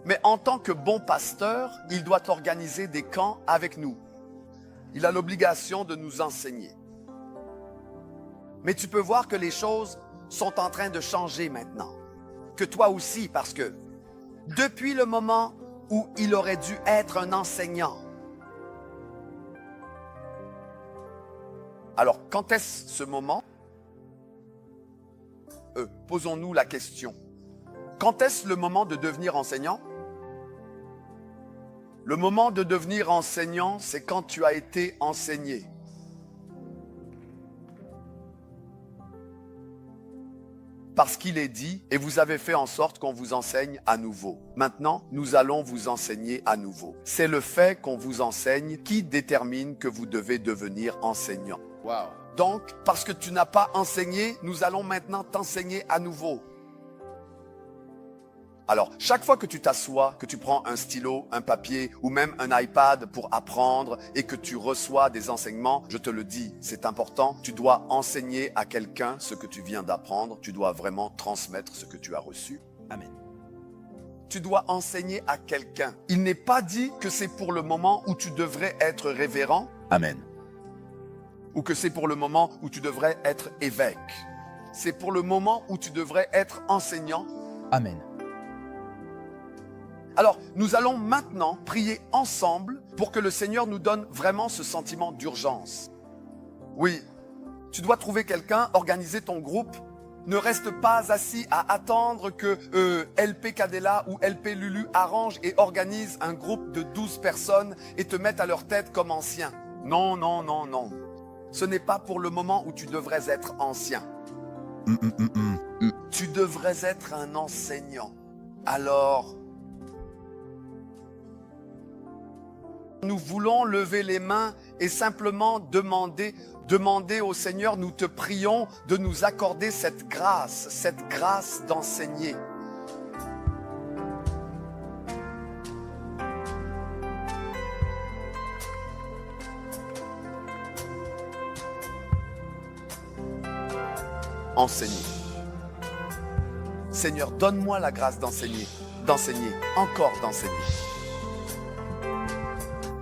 Mais en tant que bon pasteur, il doit organiser des camps avec nous. Il a l'obligation de nous enseigner. Mais tu peux voir que les choses sont en train de changer maintenant. Que toi aussi, parce que depuis le moment où il aurait dû être un enseignant. Alors, quand est-ce ce moment? Posons-nous la question. Quand est-ce le moment de devenir enseignant? Le moment de devenir enseignant, c'est quand tu as été enseigné. Parce qu'il est dit, et vous avez fait en sorte qu'on vous enseigne à nouveau. Maintenant, nous allons vous enseigner à nouveau. C'est le fait qu'on vous enseigne qui détermine que vous devez devenir enseignant. Wow. Donc, parce que tu n'as pas enseigné, nous allons maintenant t'enseigner à nouveau. Alors, chaque fois que tu t'assois, que tu prends un stylo, un papier ou même un iPad pour apprendre et que tu reçois des enseignements, je te le dis, c'est important, tu dois enseigner à quelqu'un ce que tu viens d'apprendre, tu dois vraiment transmettre ce que tu as reçu. Amen. Tu dois enseigner à quelqu'un. Il n'est pas dit que c'est pour le moment où tu devrais être révérend. Amen. Ou que c'est pour le moment où tu devrais être évêque. C'est pour le moment où tu devrais être enseignant. Amen. Alors, nous allons maintenant prier ensemble pour que le Seigneur nous donne vraiment ce sentiment d'urgence. Oui, tu dois trouver quelqu'un, organiser ton groupe. Ne reste pas assis à attendre que LP Cadella ou LP Lulu arrange et organise un groupe de 12 personnes et te mette à leur tête comme ancien. Non, non, non, non. Ce n'est pas pour le moment où tu devrais être ancien. Tu devrais être un enseignant. Alors, nous voulons lever les mains et simplement demander au Seigneur, nous te prions de nous accorder cette grâce d'enseigner. Enseigner. Seigneur, donne-moi la grâce d'enseigner, encore d'enseigner.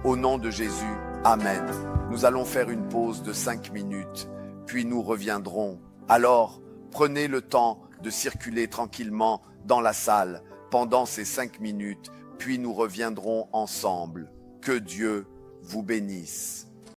Au nom de Jésus, Amen. Nous allons faire une pause de 5 minutes, puis nous reviendrons. Alors, prenez le temps de circuler tranquillement dans la salle pendant ces 5 minutes, puis nous reviendrons ensemble. Que Dieu vous bénisse.